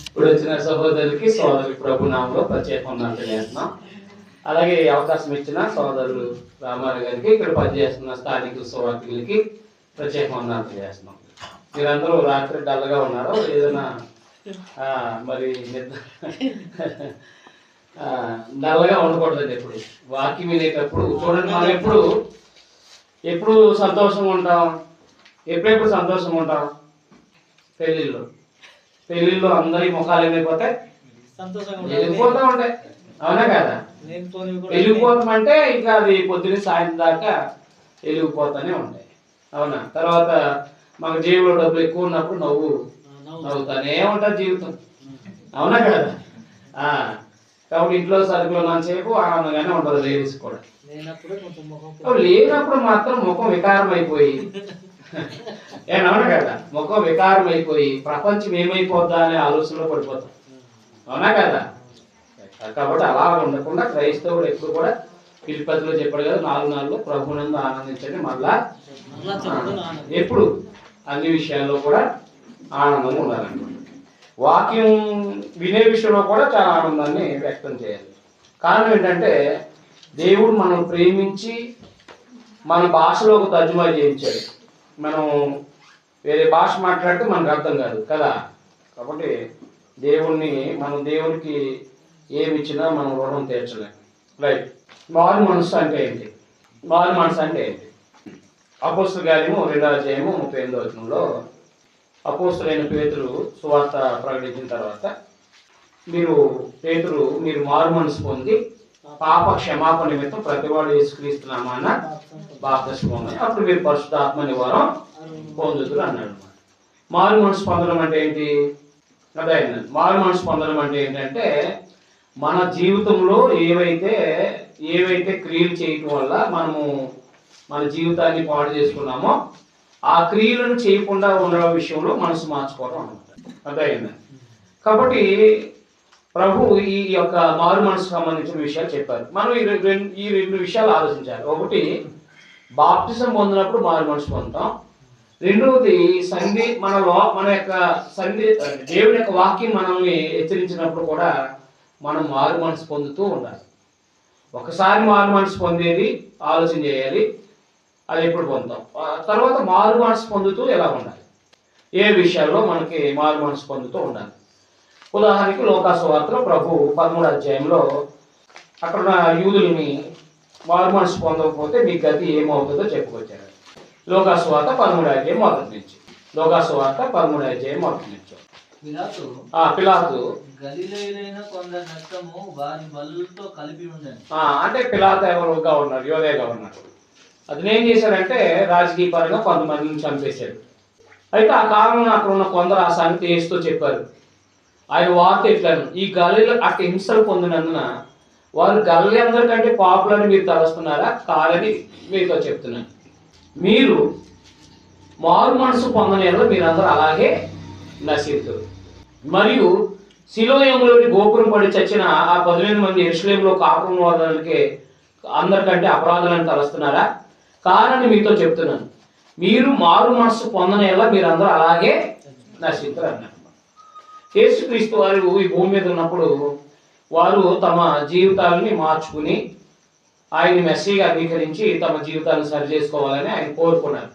ఇప్పుడు వచ్చిన సహోదరులకి సోదరులకి ప్రభు నామంలో ప్రత్యేక వందనాలు తెలియజేస్తున్నాం. అలాగే అవకాశం ఇచ్చిన సోదరులు రామారావు గారికి, ఇక్కడ పనిచేస్తున్న స్థానిక సువార్థికులకి ప్రత్యేక వందనాలు తెలియజేస్తున్నాం. మీరందరూ రాత్రి డల్గా ఉన్నారు, ఏదైనా మరి డల్గా ఉండకూడదండి. ఎప్పుడు వాక్యం వినేటప్పుడు చూడండి, మనం ఎప్పుడు సంతోషంగా ఉంటాం, ఎప్పుడెప్పుడు సంతోషంగా ఉంటాం. పెళ్ళిళ్ళు అందరి ముఖాలు ఏమైపోతాయి, వెళ్ళిపోతూ ఉంటాయి. అవునా కదా? వెళ్ళిపోతాం అంటే ఇంకా అది పొద్దున్న సాయంత్రం దాకా వెళ్ళిపోతూనే ఉంటాయి. అవునా? తర్వాత మాకు జేబులో డబ్బులు ఎక్కువ ఉన్నప్పుడు నవ్వుతానే ఉంటారు జీవితం. అవునా కదా? కాబట్టి ఇంట్లో సరుకులు ఉన్నంతసేపు ఆనందంగానే ఉంటుంది. లేడీస్ కూడా లేనప్పుడు మాత్రం ముఖం వికారం అయిపోయి అవునా కదా? ముఖం వికారం అయిపోయి ప్రపంచం ఏమైపోద్దా అనే ఆలోచనలో పడిపోతాం. అవునా కదా? కాబట్టి అలా ఉండకుండా క్రైస్తవుడు ఎప్పుడు కూడా పిలిపతిలో చెప్పాడు కదా, 4 నాలుగు ప్రభునందు ఆనందించండి, మళ్ళా ఎప్పుడు అన్ని విషయాల్లో కూడా ఆనందంగా ఉండాలన్నమాట. వాక్యం వినే విషయంలో కూడా చాలా ఆనందాన్ని వ్యక్తం చేయాలి. కారణం ఏంటంటే దేవుడు మనం ప్రేమించి మన భాషలో ఒక తర్జుమా చేయించాడు. మనం వేరే భాష మాట్లాడితే మనకు అర్థం కాదు కదా. కాబట్టి దేవునికి ఏమి ఇచ్చినా మనం రుణం తీర్చలేము. రైట్. మారు మనసు అంటే ఏంటి? మారు మనసు అంటే ఏంటి? అపోస్తలుల కార్యము 2వ అధ్యాయము 38వ వచనంలో అపోస్తలుడైన పేతురు సువార్త ప్రకటించిన తర్వాత, మీరు మారు మనసు పొంది పాప క్షమాపణ నిమిత్తం ప్రతివాడు యేసుక్రీస్తు నామాన బాప్తిస్మం పొందండి, అప్పుడు మీరు పరిశుద్ధాత్మ నివారం పొందుదురు అన్నాడు. మారు మనసు పొందడం అంటే ఏంటి? అదే మారు మనసు పొందడం అంటే ఏంటంటే మన జీవితంలో ఏవైతే క్రియలు చేయటం వల్ల మనము మన జీవితాన్ని పాడు చేసుకున్నామో ఆ క్రియలను చేయకుండా ఉండడం విషయంలో మనసు మార్చుకోవడం అన్నమాట. అర్థమైంది? కాబట్టి ప్రభు ఈ యొక్క మారు మనసుకు సంబంధించిన విషయాలు చెప్పారు. మనం ఈ రెండు విషయాలు ఆలోచించాలి. ఒకటి, బాప్టిజం పొందినప్పుడు మారు మనసు పొందుతాం. రెండవది, మన యొక్క దేవుని యొక్క వాక్యం మనల్ని హెచ్చరించినప్పుడు కూడా మనం మారు మనసు పొందుతూ ఉండాలి. ఒకసారి మారు మనసు పొందేది ఆలోచన చేయాలి, అది ఎప్పుడు పొందుతాం. తర్వాత మారు మనసు పొందుతూ ఎలా ఉండాలి, ఏ విషయాల్లో మనకి మారు మనసు పొందుతూ ఉండాలి. ఉదాహరణకి లోకాసు వార్తలో ప్రభు 13వ అధ్యాయంలో అక్కడ ఉన్న యూదుల్ని మారు మనసు పొందకపోతే మీ గతి ఏమవుతుందో చెప్పుకొచ్చారు. లోకాసు వార్త 13వ అధ్యాయం మొదటి నుంచి. లోకాసు వార్త 13వ అధ్యాయం మొదటి నుంచి. పిలాతు అంటే పిలాతు ఎవరుగా ఉన్నారు, యోధేగా ఉన్నారు. అతను ఏం చేశాడంటే రాజకీయ పరంగా కొంతమందిని చంపేశాడు. అయితే ఆ కాలంలో అక్కడ ఉన్న కొందరు ఆ సంగతి వేస్తూ చెప్పారు. ఆయన వార్త ఎట్లాను, ఈ గలీలో అటు హింసలు పొందినందున వారు గల్లీ అందరికంటే పాపులని మీరు తలుస్తున్నారా? కాదని మీతో చెప్తున్నాను. మీరు మారు మనసు పొందనేలో మీరందరూ అలాగే నశింతురు. మరియు సిలోయములోని గోపురం పడి చచ్చిన ఆ 18 మంది యెరూషలేములో కాపురం వాళ్ళకి అందరికంటే అపరాధులను తలుస్తున్నారా? కారణం మీతో చెప్తున్నాను, మీరు మారు మనసు పొందనేలా మీరందరూ అలాగే నశింతురు అన్నారు. యేసుక్రీస్తు వారు ఈ భూమి మీద ఉన్నప్పుడు వారు తమ జీవితాలని మార్చుకుని ఆయన మెస్సీగా అంగీకరించి తమ జీవితాలను సరి చేసుకోవాలని ఆయన కోరుకున్నారు.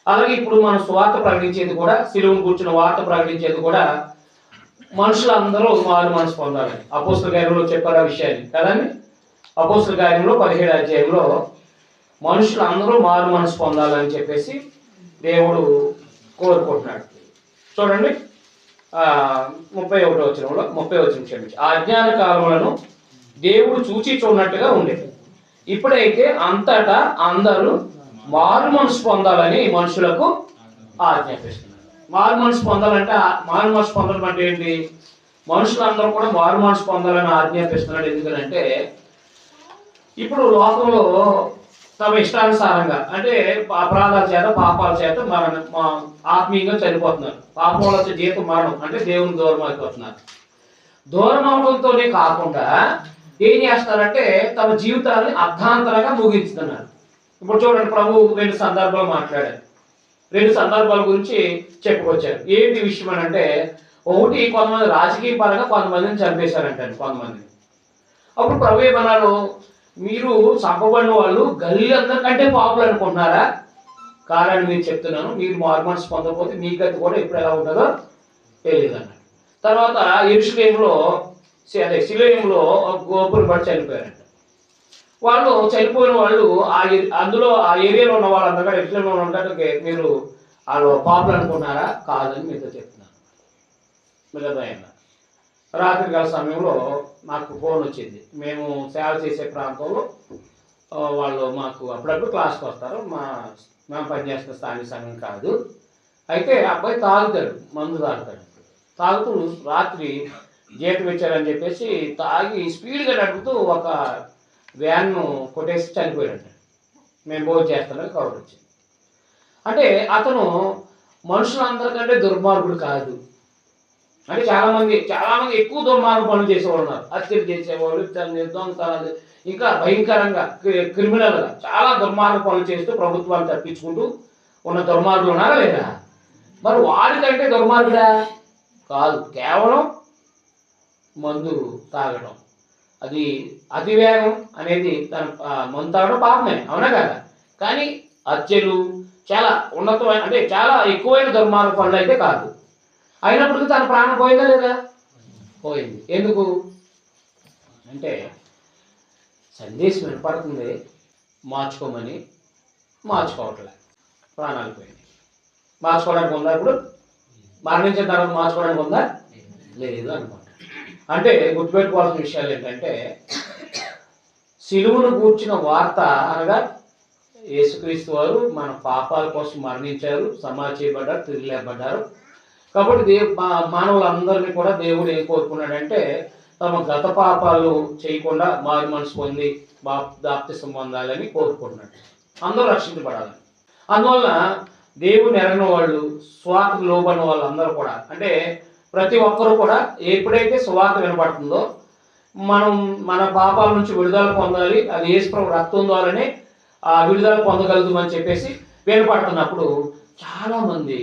అలాగే ఇప్పుడు మనం సువార్త ప్రకటించేది కూడా, సిలువను కూర్చున్న వార్త ప్రకటించేది కూడా మనుషులందరూ మారు మనసు పొందాలని అపోస్తలుల కార్యంలో చెప్పారు ఆ విషయాన్ని కదండి. అపోస్తలుల కార్యంలో 17వ అధ్యాయంలో మనుషులందరూ మారు మనసు పొందాలని చెప్పేసి దేవుడు కోరుకుంటున్నాడు. చూడండి 31వ వచనం క్షమించి, ఆ అజ్ఞాన కాలములను దేవుడు చూచి చూడనట్టుగా ఉండేది. ఇప్పుడైతే అంతటా అందరూ మారు మనసు పొందాలని మనుషులకు ఆజ్ఞాపిస్తున్నారు. మారు మనసు పొందడం అంటే ఏంటి? మనుషులందరూ కూడా మారు మనసు పొందాలని ఆజ్ఞాపిస్తున్నాడు. ఎందుకంటే ఇప్పుడు లోకంలో తమ ఇష్టానుసారంగా అంటే అపరాధాల చేత పాపాల చేత ఆత్మీయంగా చనిపోతున్నారు. పాపం వచ్చే జీవితం మరణం అంటే దేవుని దూరం అయిపోతున్నారు. దూరం అవడంతోనే కాకుండా ఏం చేస్తారంటే తమ జీవితాన్ని అర్ధాంతరంగా ముగించుతున్నారు. ఇప్పుడు చూడండి, ప్రభు 2 సందర్భాలు మాట్లాడారు. రెండు సందర్భాల గురించి చెప్పుకొచ్చారు. ఏంటి విషయం అని అంటే, ఒకటి కొంతమంది రాజకీయ పరంగా కొంతమందిని చంపేశారంటారు కొంతమంది. అప్పుడు ప్రభు ఏమన్నారు, మీరు చంపబడిన వాళ్ళు గల్లీ అందరికంటే పాపులు అనుకుంటున్నారా? కారణం మీరు చెప్తున్నాను, మీరు మారుమనసు పొందకపోతే మీ గతి కూడా ఎప్పుడు ఎలా ఉంటుందో తెలియదు అన్నాడు. తర్వాత యెరూషలేములో శిలోయములో గోపురం పడి చనిపోయారంట. వాళ్ళు చనిపోయిన వాళ్ళు అందులో ఆ ఏరియాలో ఉన్న వాళ్ళందరూ యెరూషలేములో ఉన్నట్టుగా మీరు వాళ్ళు పాపులు అనుకుంటున్నారా? కాదని మీతో చెప్తున్నాను. మిగతా రాత్రికాల సమయంలో నాకు ఫోన్ వచ్చింది. మేము సేవ చేసే ప్రాంతంలో వాళ్ళు మాకు అప్పుడప్పుడు క్లాస్కి వస్తారు. మేము పనిచేస్తున్న స్థానిక సంఘం కాదు. అయితే అబ్బాయి తాగుతాడు, మందు తాగుతాడు. తాగుతూ రాత్రి జీతం ఇచ్చారని చెప్పేసి తాగి స్పీడ్గా నడుపుతూ ఒక వ్యాన్ను కొట్టేసి చనిపోయాడంట. మేము భోజనం చేస్తానని కబురు వచ్చింది. అంటే అతను మనుషులందరికంటే దుర్మార్గుడు కాదు. అంటే చాలామంది ఎక్కువ దుర్మార్గ పనులు చేసేవాళ్ళు ఉన్నారు. హత్యలు చేసేవాళ్ళు, దొంగతనాలు, ఇంకా భయంకరంగా క్రిమినల్గా చాలా దుర్మార్గ పనులు చేస్తూ ప్రభుత్వాన్ని తప్పించుకుంటూ ఉన్న దుర్మార్గులు ఉన్నారా లేదా? మరి వాడికంటే దుర్మార్గుడా? కాదు, కేవలం మందు తాగడం. అది అతివేగం అనేది మందు తాగడం పాపమే, అవునా కదా? కానీ హత్యలు చాలా ఉన్నతమైన అంటే చాలా ఎక్కువైన దుర్మార్గ పనులు అయితే కాదు. అయినప్పటికీ తన ప్రాణం పోయిందా లేదా? పోయింది. ఎందుకు అంటే సందేశం వినపడుతుంది, మార్చుకోమని, మార్చుకోవట్లే, ప్రాణాలు పోయింది. మార్చుకోవడానికి ఉందా? ఇప్పుడు మరణించిన తర్వాత మార్చుకోవడానికి ఉందా? లేదు అనుకుంటా. అంటే గుర్తుపెట్టుకోవాల్సిన విషయాలు ఏంటంటే, సిలువను గూర్చిన వార్త అనగా యేసుక్రీస్తు వారు మన పాపాల కోసం మరణించారు, సమాధి చేయబడ్డారు, తిరిగి లేపబడ్డారు. కాబట్టి మానవులందరినీ కూడా దేవుడు ఏం కోరుకున్నాడంటే, తమ గత పాపాలు చేయకుండా మారు మనసు పొంది బాప్తిసం పొందాలని కోరుకుంటున్నాడు. అందరూ రక్షించబడాలని. అందువల్ల దేవుని ఎరగిన వాళ్ళు, సువార్తకు లోబడిన వాళ్ళందరూ కూడా, అంటే ప్రతి ఒక్కరూ కూడా ఎప్పుడైతే సువార్త వినపడుతుందో మనం మన పాపాల నుంచి విడుదల పొందాలి, అది యేసుప్రభు రక్తం ద్వారానే ఆ విడుదల పొందగలుగుతామని చెప్పేసి వినపడుతున్నప్పుడు చాలామంది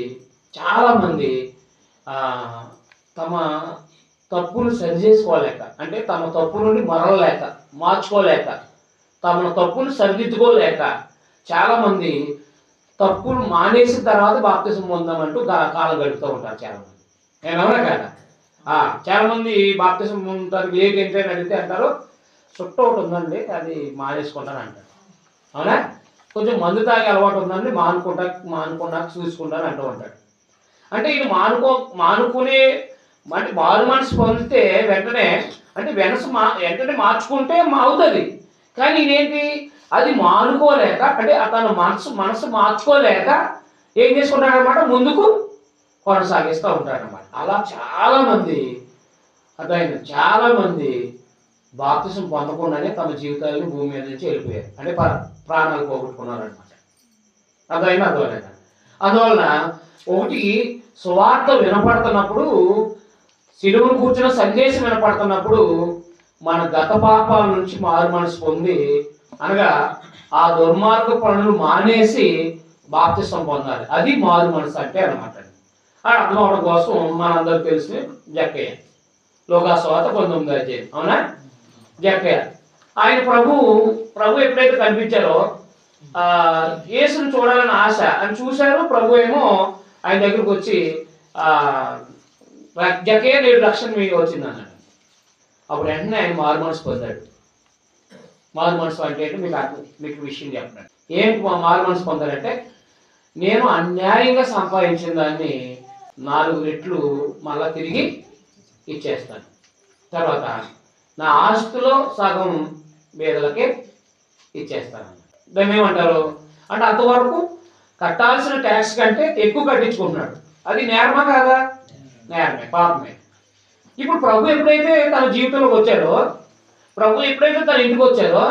తమ తప్పును సరిచేసుకోలేక, అంటే తమ తప్పు నుండి మరలలేక, మార్చుకోలేక, తమ తప్పును సరిదిద్దుకోలేక చాలామంది తప్పులు మానేసిన తర్వాత బాప్తిసం పొందామంటూ కాలం గడుపుతూ ఉంటారు చాలామంది. ఏమన్నా కదా? చాలామంది బాప్తిసం పొందుతారు లేట్ ఏంటని అడిగితే అంటారు, చుట్ట ఒకటి ఉందండి అది మానేసుకుంటాను అంటారు. అవునా? కొంచెం మందు తాగే అలవాటు ఉందండి, మానుకున్నాక చూసుకుంటాను అంటూ ఉంటాడు. అంటే ఇది మానుకునే అంటే మారు మనసు పొందితే వెంటనే అంటే వెంటనే మార్చుకుంటే అవుతుంది. కానీ ఇదేంటి, అది మానుకోలేక, అంటే అతను మనసు మార్చుకోలేక ఏం చేసుకుంటాడనమాట, ముందుకు కొనసాగిస్తూ ఉంటాడనమాట. అలా చాలామంది బాప్తిసం పొందకుండానే తమ జీవితాలను భూమి మీద నుంచి వెళ్ళిపోయారు, అంటే ప్రాణాలు పోగొట్టుకున్నారు అనమాట. అర్థమైనా? అందువలన ఒకటి సువార్త వినపడుతున్నప్పుడు, సిలువను కూర్చున్న సందేశం వినపడుతున్నప్పుడు మన గత పాపాల నుంచి మారు మనసు పొంది, అనగా ఆ దుర్మార్గ పనులు మానేసి బాప్తిసం పొందాలి. అది మారు మనసు అంటే అనమాట. అర్థం అవడం కోసం మనందరూ తెలిసిన జక్కయ్య, లోకాసువార్త 19వ అధ్యాయం, అవునా? జక్కయ్య ఆయన ప్రభు ఎప్పుడైతే కనిపించారో యేసును చూడాలని ఆశ అని చూశారు. ప్రభు ఏమో ఆయన దగ్గరకు వచ్చి జక్కయ్య నేడు రక్షణ మీకు వచ్చింది అన్నాడు. అప్పుడు వెంటనే ఆయన మారు మనసు పొందాడు. మారు మనసు అంటే మీకు విషయం చెప్పండి. ఏంటి మారు మనసు పొందాడంటే, నేను అన్యాయంగా సంపాదించిన దాన్ని 4 రెట్లు మళ్ళా తిరిగి ఇచ్చేస్తాను. తర్వాత నా ఆస్తులో సగం పేదలకే ఇచ్చేస్తాను. దాన్ని ఏమంటారు అంటే, అంతవరకు కట్టాల్సిన ట్యాక్స్ కంటే ఎక్కువ కట్టించుకుంటున్నాడు. అది నేరమా కాదా? నేరమే, పాపమే. ఇప్పుడు ప్రభు ఎప్పుడైతే తన జీవితంలోకి వచ్చాడో, ప్రభు ఎప్పుడైతే తన ఇంటికి వచ్చాడో,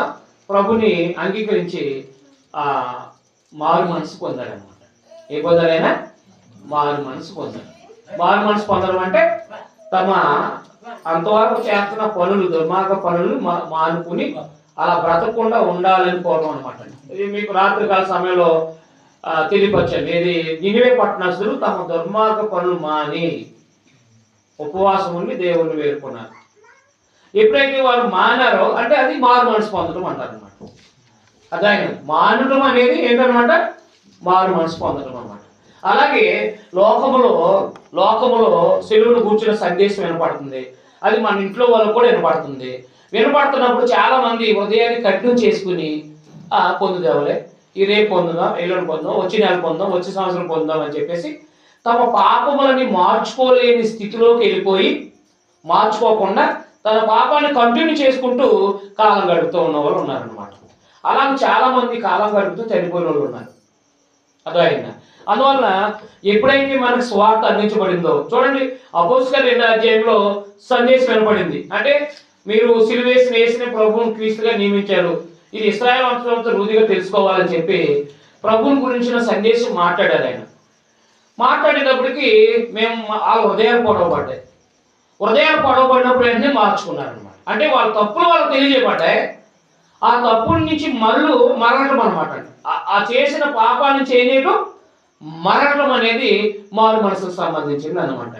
ప్రభుని అంగీకరించి మారు మనసు పొందాడనమాట. ఏ పొందాడైనా మారు మనసు పొందాడు. మారు మనసు పొందడం అంటే తమ అంతవరకు చేస్తున్న పనులు, దుర్మార్గ పనులు మానుకుని అలా బ్రతకకుండా ఉండాలని కోరడం అనమాట. ఇది మీకు రాత్రికాల సమయంలో తెలియపరచండి. ఏది నినివే పట్టణస్తులు తమ దుర్మార్గ పనులు మాని ఉపవాసం ఉండి దేవుణ్ణి వేడుకున్నారు. ఎప్పుడైతే వారు మానారో అంటే అది మారు మనసు పొందడం అంటారు అనమాట. అదే మానడం అనేది ఏంటనమాట, మారు మనసు పొందడం అనమాట. అలాగే లోకములో సెలువును కూర్చున్న సందేశం వినపడుతుంది. అది మన ఇంట్లో వాళ్ళకు కూడా వినపడుతుంది. వినపడుతున్నప్పుడు చాలా మంది ఉదయాన్ని కఠినం చేసుకుని పొందుదేవలే, ఈ రేపు పొందుదాం, ఎల్లుండి పొందాం, వచ్చే నెల పొందాం, వచ్చే సంవత్సరం పొందాం అని చెప్పేసి తమ పాపములని మార్చుకోలేని స్థితిలోకి వెళ్ళిపోయి మార్చుకోకుండా తన పాపాన్ని కంటిన్యూ చేసుకుంటూ కాలం గడుపుతూ ఉన్న వాళ్ళు ఉన్నారనమాట. అలా చాలా మంది కాలం గడుపుతూ చనిపోయిన వాళ్ళు ఉన్నారు. అర్థమైందా? అందువల్ల ఎప్పుడైతే మనకు స్వార్థ అందించబడిందో చూడండి, అపోస్తలుల 2వ అధ్యాయంలో సందేశం వినపడింది. అంటే మీరు సిలువేసిన ప్రభువును క్రీస్తుగా నియమించారు, ఇది ఇశ్రాయేలు వంశంతో రూఢిగా తెలుసుకోవాలని చెప్పి ప్రభువుని గురించిన సందేశం మాట్లాడారు. ఆయన మాట్లాడేటప్పటికి మేము ఆ హృదయాలు పొడవబడ్డాయి. హృదయాలు పొడవబడినప్పుడు వెంటనే మార్చుకున్నారనమాట. అంటే వాళ్ళ తప్పులు వాళ్ళకి తెలియజేయబడ్డాయి. ఆ తప్పుల నుంచి మరగటం అనమాట. ఆ చేసిన పాపాల నుంచి ఏం చేయడం, మరగటం అనేది మారు మనసుకు సంబంధించింది అనమాట.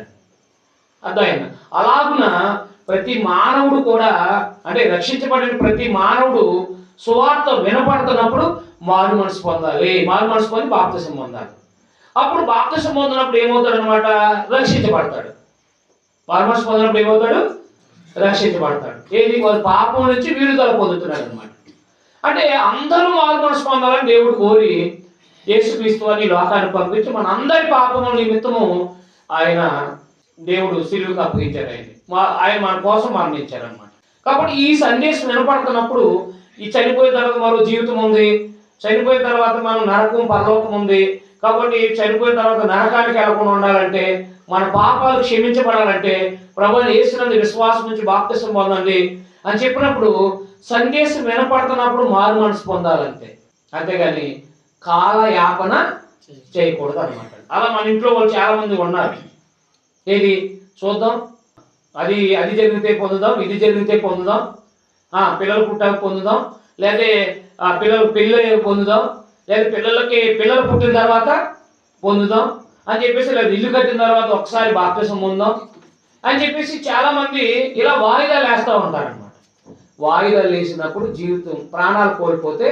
అర్థమైంది? అలాగున ప్రతి మానవుడు కూడా, అంటే రక్షించబడిన ప్రతి మానవుడు సువార్త వినపడుతున్నప్పుడు మారు మనసు పొందాలి. మారు మనసు పొంది బాప్తిసం పొందాలి. అప్పుడు బాప్తిసం పొందినప్పుడు ఏమవుతాడు అనమాట, రక్షించబడతాడు. మారు మనసు పొందినప్పుడు ఏమవుతాడు, రక్షించబడతాడు. ఏది, వారి పాపం నుంచి విడుదల పొందుతున్నాడు అనమాట. అంటే అందరూ మారు మనసు పొందాలని దేవుడు కోరి యేసుక్రీస్తు అని లోకాన్ని పంపించి మన అందరి పాపముల నిమిత్తము ఆయన దేవుడు సిలువకు అప్పగించారు. ఆయన మన కోసం మరణించారనమాట. కాబట్టి ఈ సందేశం వినపడుతున్నప్పుడు ఈ చనిపోయిన తర్వాత మరో జీవితం ఉంది, చనిపోయిన తర్వాత మనం నరకం పరలోకం ఉంది. కాబట్టి చనిపోయిన తర్వాత నరకానికి వెళ్ళకుండా ఉండాలంటే, మన పాపాలు క్షమించబడాలంటే ప్రభువుని యేసునందు విశ్వాసం నుంచి బాప్తిసం పొందండి అని చెప్పినప్పుడు సందేశం వినపడుతున్నప్పుడు మారు మనసు పొందాలంటే, అంతేగాని కాలయాపన చేయకూడదు అనమాట. అలా మన ఇంట్లో వాళ్ళు చాలా మంది ఉన్నారు. ఏది చూద్దాం, అది జరిగితే పొందుదాం, ఇది జరిగితే పొందుదాం, పిల్లలు పుట్టాక పొందుదాం, లేకపోతే పిల్లలు పెళ్ళి పొందుదాం, లేదా పిల్లలు పుట్టిన తర్వాత పొందుదాం అని చెప్పేసి, లేదా ఇల్లు కట్టిన తర్వాత ఒకసారి బాప్తిసం పొందాం అని చెప్పేసి చాలా మంది ఇలా వాయిదాలు వేస్తూ ఉంటారనమాట. వాయిదాలు వేసినప్పుడు జీవితం ప్రాణాలు కోల్పోతే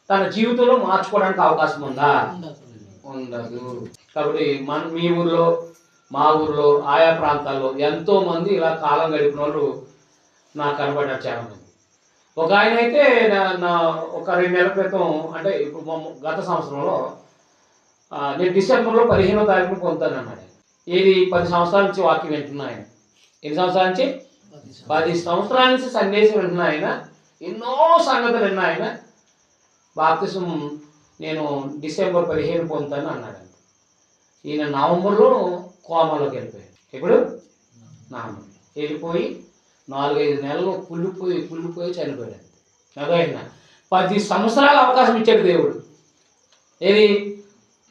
తన జీవితంలో మార్చుకోవడానికి అవకాశం ఉందా? ఉండదు. కాబట్టి మీ ఊర్లో, మా ఊర్లో, ఆయా ప్రాంతాల్లో ఎంతో మంది ఇలా కాలం గడిపిన వాళ్ళు నాకు కనబడ్డారు చాలా మంది. ఒక ఆయన అయితే ఒక 2 నెలల క్రితం, అంటే ఇప్పుడు గత సంవత్సరంలో నేను డిసెంబర్లో 15వ తారీఖున పొందుతాను అన్నాడు. ఏది 10 సంవత్సరాల నుంచి వాక్యం వింటున్నా ఆయన. ఎన్ని సంవత్సరాల నుంచి? 10 సంవత్సరాల నుంచి సందేశం వింటున్నా ఆయన. ఎన్నో సంగతులు విన్నా ఆయన. బాప్తిసం నేను డిసెంబర్ 15 పొందుతాను అన్నాడు. ఈయన నవంబర్లో కోమాలోకి వెళ్ళిపోయాడు. ఇప్పుడు నవంబర్ వెళ్ళిపోయి 4-5 నెలలు కుళ్ళిపోయి చనిపోయాడు. అదైనా 10 సంవత్సరాల అవకాశం ఇచ్చాడు దేవుడు. ఏది,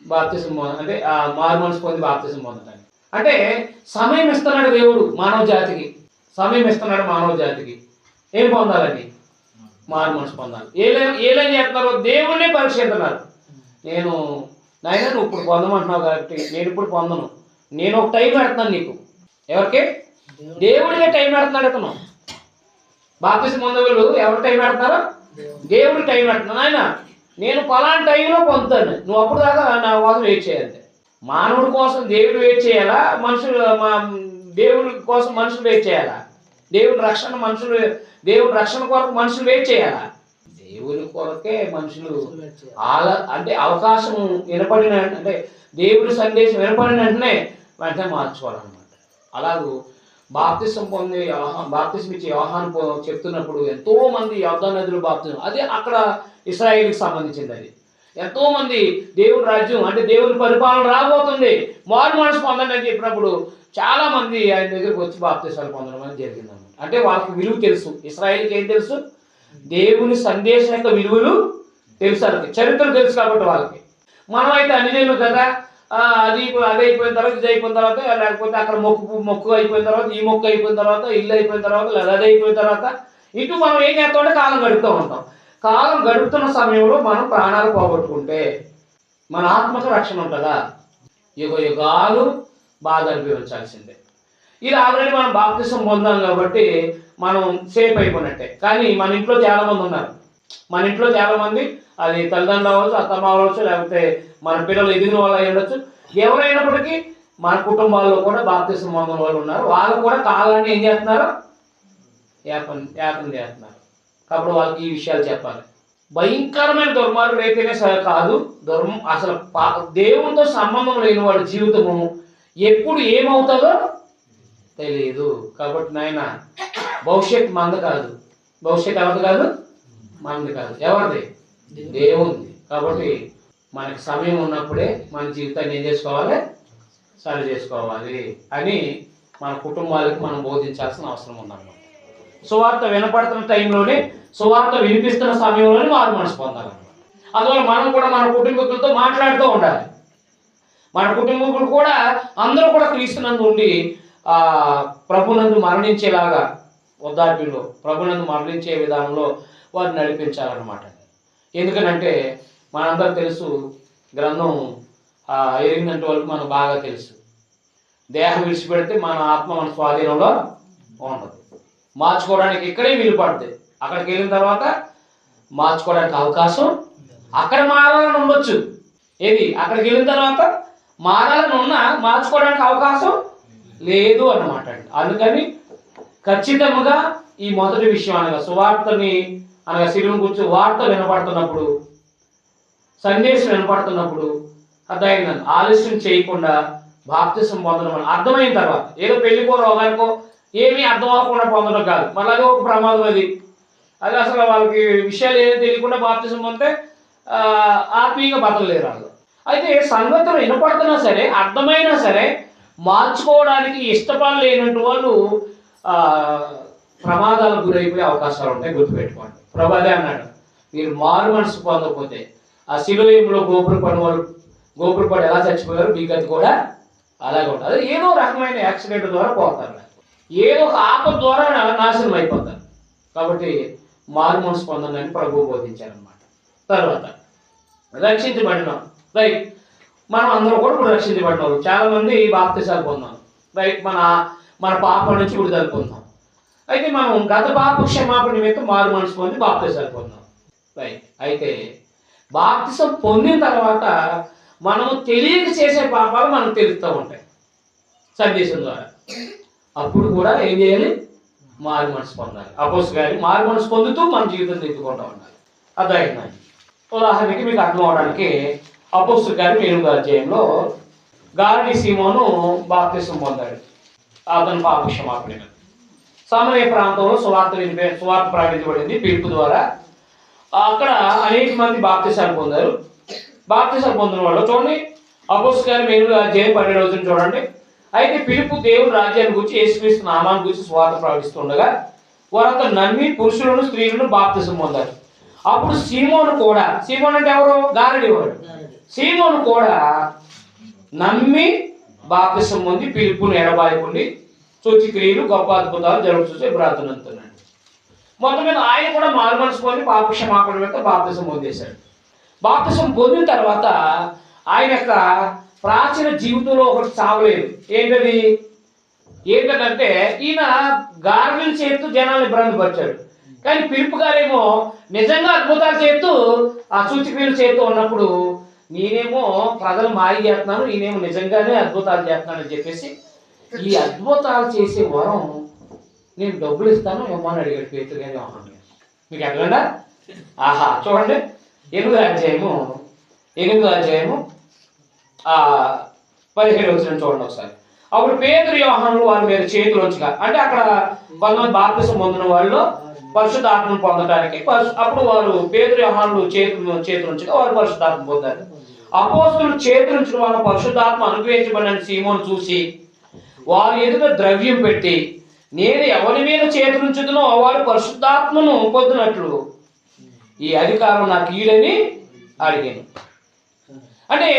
బాప్తిసం అంటే మారు మనసు పొంది బాప్తిసం పొందడానికి. అంటే సమయం ఇస్తున్నాడు దేవుడు మానవ జాతికి. సమయం ఇస్తున్నాడు మానవ జాతికి. ఏం పొందాలని? మారు మనసు పొందాలి. ఏలేం చేస్తున్నారు? దేవుడినే పరీక్షిస్తున్నారు. నాయన నువ్వు ఇప్పుడు పొందమంటున్నావు కాబట్టి నేను ఇప్పుడు పొందను. నేను ఒక టైం పెడుతున్నాను నీకు. ఎవరికి? దేవుడికే టైం పెడుతున్నాడు ఇతను. బాప్తిసం పొందగలరు ఎవరు టైం పెడుతున్నారో? దేవుడికి టైం పెడుతున్నాను. ఆయన నేను పలానా టైంలో పొందుతాను, నువ్వు అప్పుడు దాకా నా కోసం వెయిట్ చేయాలి. మానవుడి కోసం దేవుడు వెయిట్ చేయాలా? దేవుడి కోసం మనుషులు వెయిట్ చేయాలా? దేవుడి రక్షణ కొరకు మనుషులు వెయిట్ చేయాలా? దేవుని కొరకే మనుషులు అంటే అవకాశం వినపడిన, అంటే దేవుడి సందేశం వినపడిన వెంటనే మార్చుకోవాలన్నమాట. అలాగూ బాప్తిసం ఇచ్చే యోహాను చెప్తున్నప్పుడు ఎంతో మంది యోర్దాను నదిలో బాప్తిసం, అదే అక్కడ ఇశ్రాయేలుకి సంబంధించింది. అది ఎంతో మంది దేవుని రాజ్యం, అంటే దేవుని పరిపాలన రాబోతుంది, మారు మనసు పొందండి అని చెప్పినప్పుడు చాలా మంది ఆయన దగ్గరికి వచ్చి బాప్తిసాలు పొందడం అనేది జరిగిందన్నమాట. అంటే వాళ్ళకి విలువ తెలుసు. ఇశ్రాయేలుకి ఏం తెలుసు? దేవుని సందేశం యొక్క విలువలు తెలుసు, వాళ్ళకి చరిత్ర తెలుసు. కాబట్టి వాళ్ళకి, మనం అయితే అన్యజనులు కదా, అది అయిపోయిన తర్వాత ఇది అయిపోయిన తర్వాత, లేకపోతే అక్కడ మొక్కు అయిపోయిన తర్వాత, ఈ మొక్కు అయిపోయిన తర్వాత, ఇల్లు అయిపోయిన తర్వాత, లేదా అది అయిపోయిన తర్వాత ఇటు మనం ఏం చేస్తామంటే కాలం గడుపుతూ ఉంటాం. కాలం గడుపుతున్న సమయంలో మనం ప్రాణాలు పోగొట్టుకుంటే మన ఆత్మకు రక్షణ ఉంటుందా? యుగ యుగాలు బాధ అనుభవించాల్సిందే. ఇది ఆల్రెడీ మనం బాప్తిసం పొందాం కాబట్టి మనం సేఫ్ అయిపోయినట్టే. కానీ మన ఇంట్లో చాలామంది ఉన్నారు. మన ఇంట్లో చాలామంది, అది తల్లిదండ్రులు అవ్వచ్చు, అత్తమ్మ అవ్వచ్చు, లేకపోతే మన పిల్లలు ఎదిగిన వాళ్ళు అయి ఉండొచ్చు. ఎవరైనప్పటికీ మన కుటుంబాల్లో కూడా బాప్తిసం పొందిన వాళ్ళు ఉన్నారు. వాళ్ళు కూడా కాలాన్ని ఏం చేస్తున్నారు? యాపన చేస్తున్నారు. కాబట్టి వాళ్ళకి ఈ విషయాలు చెప్పాలి. భయంకరమైన దుర్మార్గుడు అయితేనే సరే కాదు, అసలు దేవునితో సంబంధం లేని వాడి జీవితము ఎప్పుడు ఏమవుతుందో తెలియదు. కాబట్టి నాయన భవిష్యత్ మంద కాదు, భవిష్యత్ ఎవరిది కాదు? మనది కాదు. ఎవరిది? దేవుంది. కాబట్టి మనకి సమయం ఉన్నప్పుడే మన జీవితాన్ని ఏం చేసుకోవాలి? సరి చేసుకోవాలి అని మన కుటుంబాలకు మనం బోధించాల్సిన అవసరం ఉందన్నమాట. సువార్త వినపడుతున్న టైంలోనే, సువార్త వినిపిస్తున్న సమయంలోనే మారు మనసు పొందాలన్నమాట. అందువల్ల మనం కూడా మన కుటుంబీకులతో మాట్లాడుతూ ఉండాలి. మన కుటుంబీకులు కూడా అందరూ కూడా క్రీస్తునందు ఉండి ప్రభునందు మరణించేలాగా, వృద్ధాప్యంలో ప్రభునందు మరణించే విధానంలో వారిని నడిపించాలన్నమాట. ఎందుకనంటే మనందరూ తెలుసు, గ్రంథం ఎరిగినంత వరకు మనకు బాగా తెలుసు, దేహం విడిచిపెడితే మన ఆత్మ మన స్వాధీనంలో ఉండదు. మార్చుకోవడానికి ఇక్కడే వీలు పడుతుంది. అక్కడికి వెళ్ళిన తర్వాత మార్చుకోవడానికి అవకాశం, అక్కడ మారాలని ఉండొచ్చు. ఏది? అక్కడికి వెళ్ళిన తర్వాత మారాలని ఉన్నా మార్చుకోవడానికి అవకాశం లేదు అన్నమాట. అందుకని ఖచ్చితంగా ఈ మొదటి విషయం అనగా సువార్తని అనగా శిలువను గురించి వార్త వినపడుతున్నప్పుడు, సందేశం వినపడుతున్నప్పుడు అర్థమైంది, ఆలస్యం చేయకుండా బాప్తిసం పొందడం అర్థమైన తర్వాత, ఏదో పెళ్లికో రోగానికో ఏమీ అర్థం అవ్వకుండా పొందడం కాదు. మళ్ళీ అది ఒక ప్రమాదం. అది అసలు వాళ్ళకి విషయాలు ఏదో తెలియకుండా బాప్తిసం పొందితే ఆత్మీయంగా బతకలేరు వాళ్ళు. అయితే సంగతులు వినపడుతున్నా సరే, అర్థమైనా సరే మార్చుకోవడానికి ఇష్టపడలేనట్టు వాళ్ళు ప్రమాదాలకు గురైపోయే అవకాశాలు ఉంటాయి. గుర్తుపెట్టుకోండి. ప్రభు అదే అన్నాడు, మీరు మారు మనసు పొందకపోతే ఆ శిలువలో గోపురపడి ఎలా చచ్చిపోయారు, మీ గతి కూడా అలాగే ఉంటుంది. అదే ఏదో రకమైన యాక్సిడెంట్ ద్వారా పోతారు, ఏదో ఒక ఆపద ద్వారా నాశనం అయిపోతారు. కాబట్టి మారు మనసు పొందండి అని ప్రభు బోధించారనమాట. తర్వాత రక్షించబడినాం, రైట్. మనం అందరూ కూడా ఇప్పుడు రక్షించబడినాం. చాలామంది బాప్తిసాలు పొందాం, రైట్. మన పాప నుంచి విడుదల పొందాం. అయితే మనం గత పాప క్షమాపణ నిమిత్తం మారు మనసు పొంది బాప్తిసాలు పొందాం, రైట్. అయితే బాప్తిసం పొందిన తర్వాత మనము తెలియక చేసే పాపాలు మనకు తెలుస్తూ ఉంటాయి సందేశం ద్వారా. అప్పుడు కూడా ఏం చేయాలి? మారు మనసు పొందాలి. అపోస్తలులు గారి మారు మనసు పొందుతూ మన జీవితం తెచ్చుకుంటూ ఉండాలి. అర్థమైందండి. ఉదాహరణకి మీకు అర్థం అవడానికి అపోస్తలుల గారి 8వ అధ్యాయంలో గారడీ సీమోను బాప్తిసం పొందాడు. అతను పాప క్షమాపణ. సమరయ ప్రాంతంలో సువార్త ప్రకటించబడింది పిలుపు ద్వారా. అక్కడ అనేక మంది బాప్తిసాలు పొందారు. బాప్తిసాలు పొందిన వాళ్ళు చూడండి, అపోస్తలుల గారి 8వ అధ్యాయం 12 చూడండి. అయితే పిలుపు దేవుని రాజ్యాన్ని గురించి, యేసుక్రీస్తు నామాన్ని గురించి సువార్త ప్రకటిస్తుండగా వారంతా నమ్మి పురుషులను స్త్రీలను బాప్తిసం పొందారు. అప్పుడు సీమోను కూడా, సీమోను అంటే ఎవరు? గారడీ వాడు. సీమోను కూడా నమ్మి బాప్తిసం పొంది పిలుపును ఎడబాయకుండి సూచక్రియలు గొప్ప అద్భుతాలు జరుగుతూ ప్రార్థనంటున్నాడు. మొత్తం మీద ఆయన కూడా మారు మనసు పొంది పాప క్షమాపణ మీద బాప్తిసం పొందేశాడు. బాప్తిసం పొందిన తర్వాత ఆయన యొక్క ప్రాచీన జీవితంలో ఒకటి చావలేదు. ఏంటంటే ఈయన గార్విల్ చేస్తూ జనాలను ఇబ్బంది పరిచాడు. కానీ పిలుపు గారేమో నిజంగా అద్భుతాలు చేస్తూ ఆ సూచక్రియలు చేస్తూ ఉన్నప్పుడు నేనేమో ప్రజలు మాయ చేస్తున్నాను, నేనేమో నిజంగానే అద్భుతాలు చేస్తున్నాను అని చెప్పేసి ఈ అద్భుతాలు చేసే వరం నేను డబ్బులు ఇస్తాను ఏమని అడిగాడు పేతురు గారి యోహాను. మీకు ఎక్కడండా? ఆహా, చూడండి 8వ అధ్యాయము 17 చూడండి ఒకసారి. అప్పుడు పేతురు యోహానులు వారి మీద చేతులు ఉంచగా, అంటే అక్కడ కొంతమంది బాప్తిసం పొందిన వాళ్ళు పరిశుద్ధాత్మను పొందడానికి అప్పుడు వారు పేతురు యోహానులు చేతులు ఉంచగా వారు పరిశుద్ధాత్మ పొందారు. అపోస్తలులు చేతులు ఉంచిన వాళ్ళ పరిశుద్ధాత్మ అనుగ్రహించబడిన సీమోను చూసి వారి ఎదుట ద్రవ్యం పెట్టి, నేను ఎవరి మీద చేతులు ఉంచుతునో వారు పరిశుద్ధాత్మను పొందినట్లు ఈ అధికారం నాకు ఈడని అడిగాను. అంటే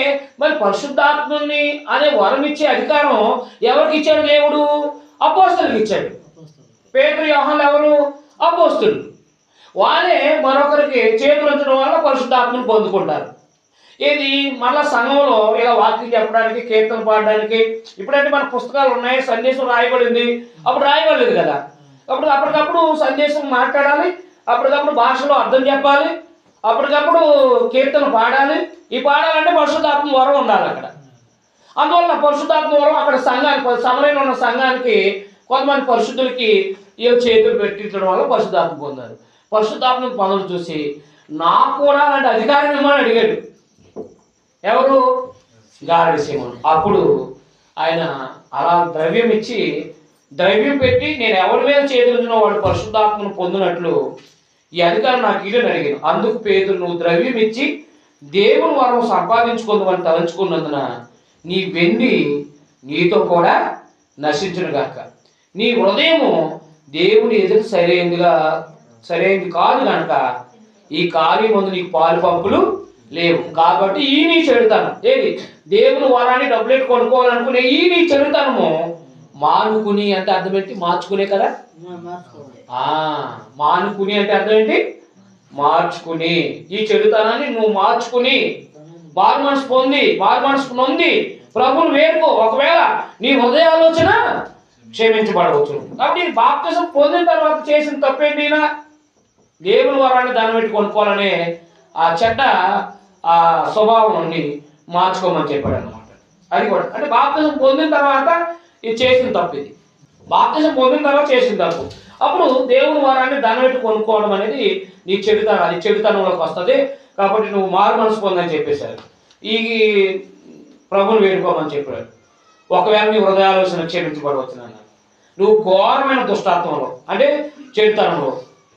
మరి పరిశుద్ధాత్మని అనే వరం ఇచ్చే అధికారం ఎవరికి ఇచ్చాడు? దేవుడు అపోస్తలులకు ఇచ్చాడు. పేతురు యోహానులు ఎవరు? అపోస్తలులు. వాళ్ళే మరొకరికి చేతులు ఉంచడం వల్ల పరిశుద్ధాత్మను పొందుకుంటారు. ఏది మళ్ళా సంఘంలో ఇలా వాక్యం చెప్పడానికి, కీర్తన పాడడానికి, ఇప్పుడంటే మన పుస్తకాలు ఉన్నాయి, సందేశం రాయబడింది, అప్పుడు రాయబడలేదు కదా. అప్పటికప్పుడు సందేశం మాట్లాడాలి, అప్పటికప్పుడు భాషలో అర్థం చెప్పాలి, అప్పటికప్పుడు కీర్తన పాడాలి. ఈ పాడాలంటే పరిశుద్ధాత్మ వరం ఉండాలి అక్కడ. అందువల్ల పరిశుద్ధాత్మ వరం అక్కడ సంఘానికి, సమయంలో ఉన్న సంఘానికి కొంతమంది పరిశుద్ధులకి వీళ్ళు చేతులు పెట్టించడం వల్ల పరిశుద్ధాత్మ పొందారు. పరిశుద్ధాత్మ పొందడం చూసి నాకు కూడా అలాంటి అధికారం ఇవ్వమని అడిగాడు. ఎవరు? గారడి సీమోను. అప్పుడు ఆయన అలా ద్రవ్యం పెట్టి నేను ఎవరి మీద చేతులుంచినో వాడు పరిశుద్ధాత్మను పొందినట్లు ఈ అధికారం నాకు ఇల్లు అడిగాను. అందుకు పేతురు, నువ్వు ద్రవ్యం ఇచ్చి దేవుని వరం సంపాదించుకుందామని తలంచుకున్నందున నీ వెండి నీతో కూడా నశించును గాక. నీ హృదయము దేవుని ఎదురు సరైనది కాదు కనుక ఈ కార్యం ముందు నీకు పాలు పంపులు లేవు. కాబట్టి ఈ నీ చెడుతనం, ఏది దేవుని వరాన్ని డబ్బులెట్టు కొనుక్కోవాలనుకునే ఈ నీ చెడుతనము మానుకుని అంటే అర్థం ఏంటి? మార్చుకునే కదా. మానుకుని అంటే అర్థం ఏంటి? మార్చుకుని. ఈ చెడుతనాన్ని నువ్వు మార్చుకుని మారు మనసు నొంది ప్రభువుని వేరుకో. ఒకవేళ నీ హృదయ ఆలోచన క్షమించబడవచ్చు. కాబట్టి బాప్తిసం పొందిన తర్వాత చేసిన తప్పేంటి? దేవుని వరాన్ని దాన్ని పెట్టి కొనుక్కోవాలనే ఆ చెడ్డ ఆ స్వభావాన్ని మార్చుకోమని చెప్పాడు అన్నమాట. అది కూడా అంటే బాప్తిసం పొందిన తర్వాత ఇది చేసిన తప్పు. ఇది బాప్తిసం పొందిన తర్వాత చేసిన తప్పు. అప్పుడు దేవుని వరాన్ని దాన్ని పెట్టి కొనుక్కోవడం అనేది నీ చెడుతనంలోకి వస్తుంది. కాబట్టి నువ్వు మారు మనసు పొందని చెప్పేశారు. ఈ ప్రభుని వేడుకోమని చెప్పాడు. ఒకవేళ నీ హృదయాలోచన క్షమించబడవచ్చు అన్నారు. నువ్వు ఘోరమైన దుష్టాత్మంలో అంటే చెడుతనంలో,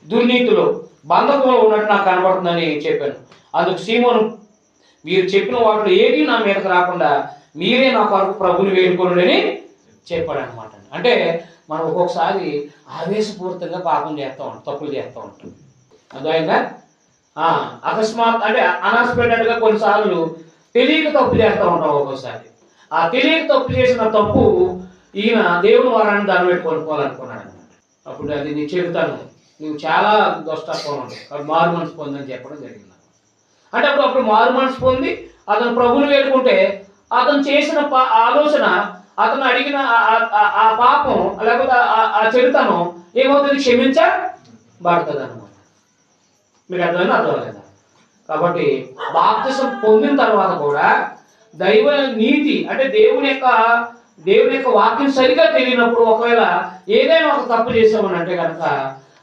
దుర్నీతిలో, బంధకంలో ఉన్నట్టు నాకు కనబడుతుందని చెప్పాను. అందుకు సీమోను, మీరు చెప్పిన వాటిలో ఏది నా మీదకి రాకుండా మీరే నా కొరకు ప్రభుని వేడుకోండి చెప్పాడు అనమాట. అంటే మనం ఒక్కొక్కసారి ఆవేశపూరితంగా పాపం చేస్తూ ఉంటాం, తప్పులు చేస్తూ ఉంటాం. అర్థమైందా? అకస్మాత్ అంటే అన్ఎక్స్పెక్టెడ్గా కొన్నిసార్లు తెలియక తప్పు చేస్తూ ఉంటాం. ఒక్కోసారి ఆ తెలియక తప్పు చేసిన తప్పు ఈయన దేవుని వరాన్ని దాన్ని పెట్టి కొనుక్కోవాలనుకున్నాడు అనమాట. అప్పుడు అది నీ చెబుతాను, నువ్వు చాలా దుష్టత్వం ఉంటుంది, మారు మనసు పొందని చెప్పడం జరిగింది. అంటే అప్పుడు మారు మనసు పొంది అతను ప్రభుని వేడుకుంటే అతను చేసిన ఆలోచన, అతను అడిగిన ఆ పాపం లేకపోతే ఆ చెడుతనం ఏమవుతుంది? క్షమించబడుతుంది అనమాట. మీకు అర్థమైనా అర్థమలేదా? కాబట్టి బాప్తిసం పొందిన తర్వాత కూడా దైవ నీతి అంటే దేవుని యొక్క వాక్యం సరిగా తెలియనప్పుడు ఒకవేళ ఏదైనా ఒక తప్పు చేసామని అంటే కనుక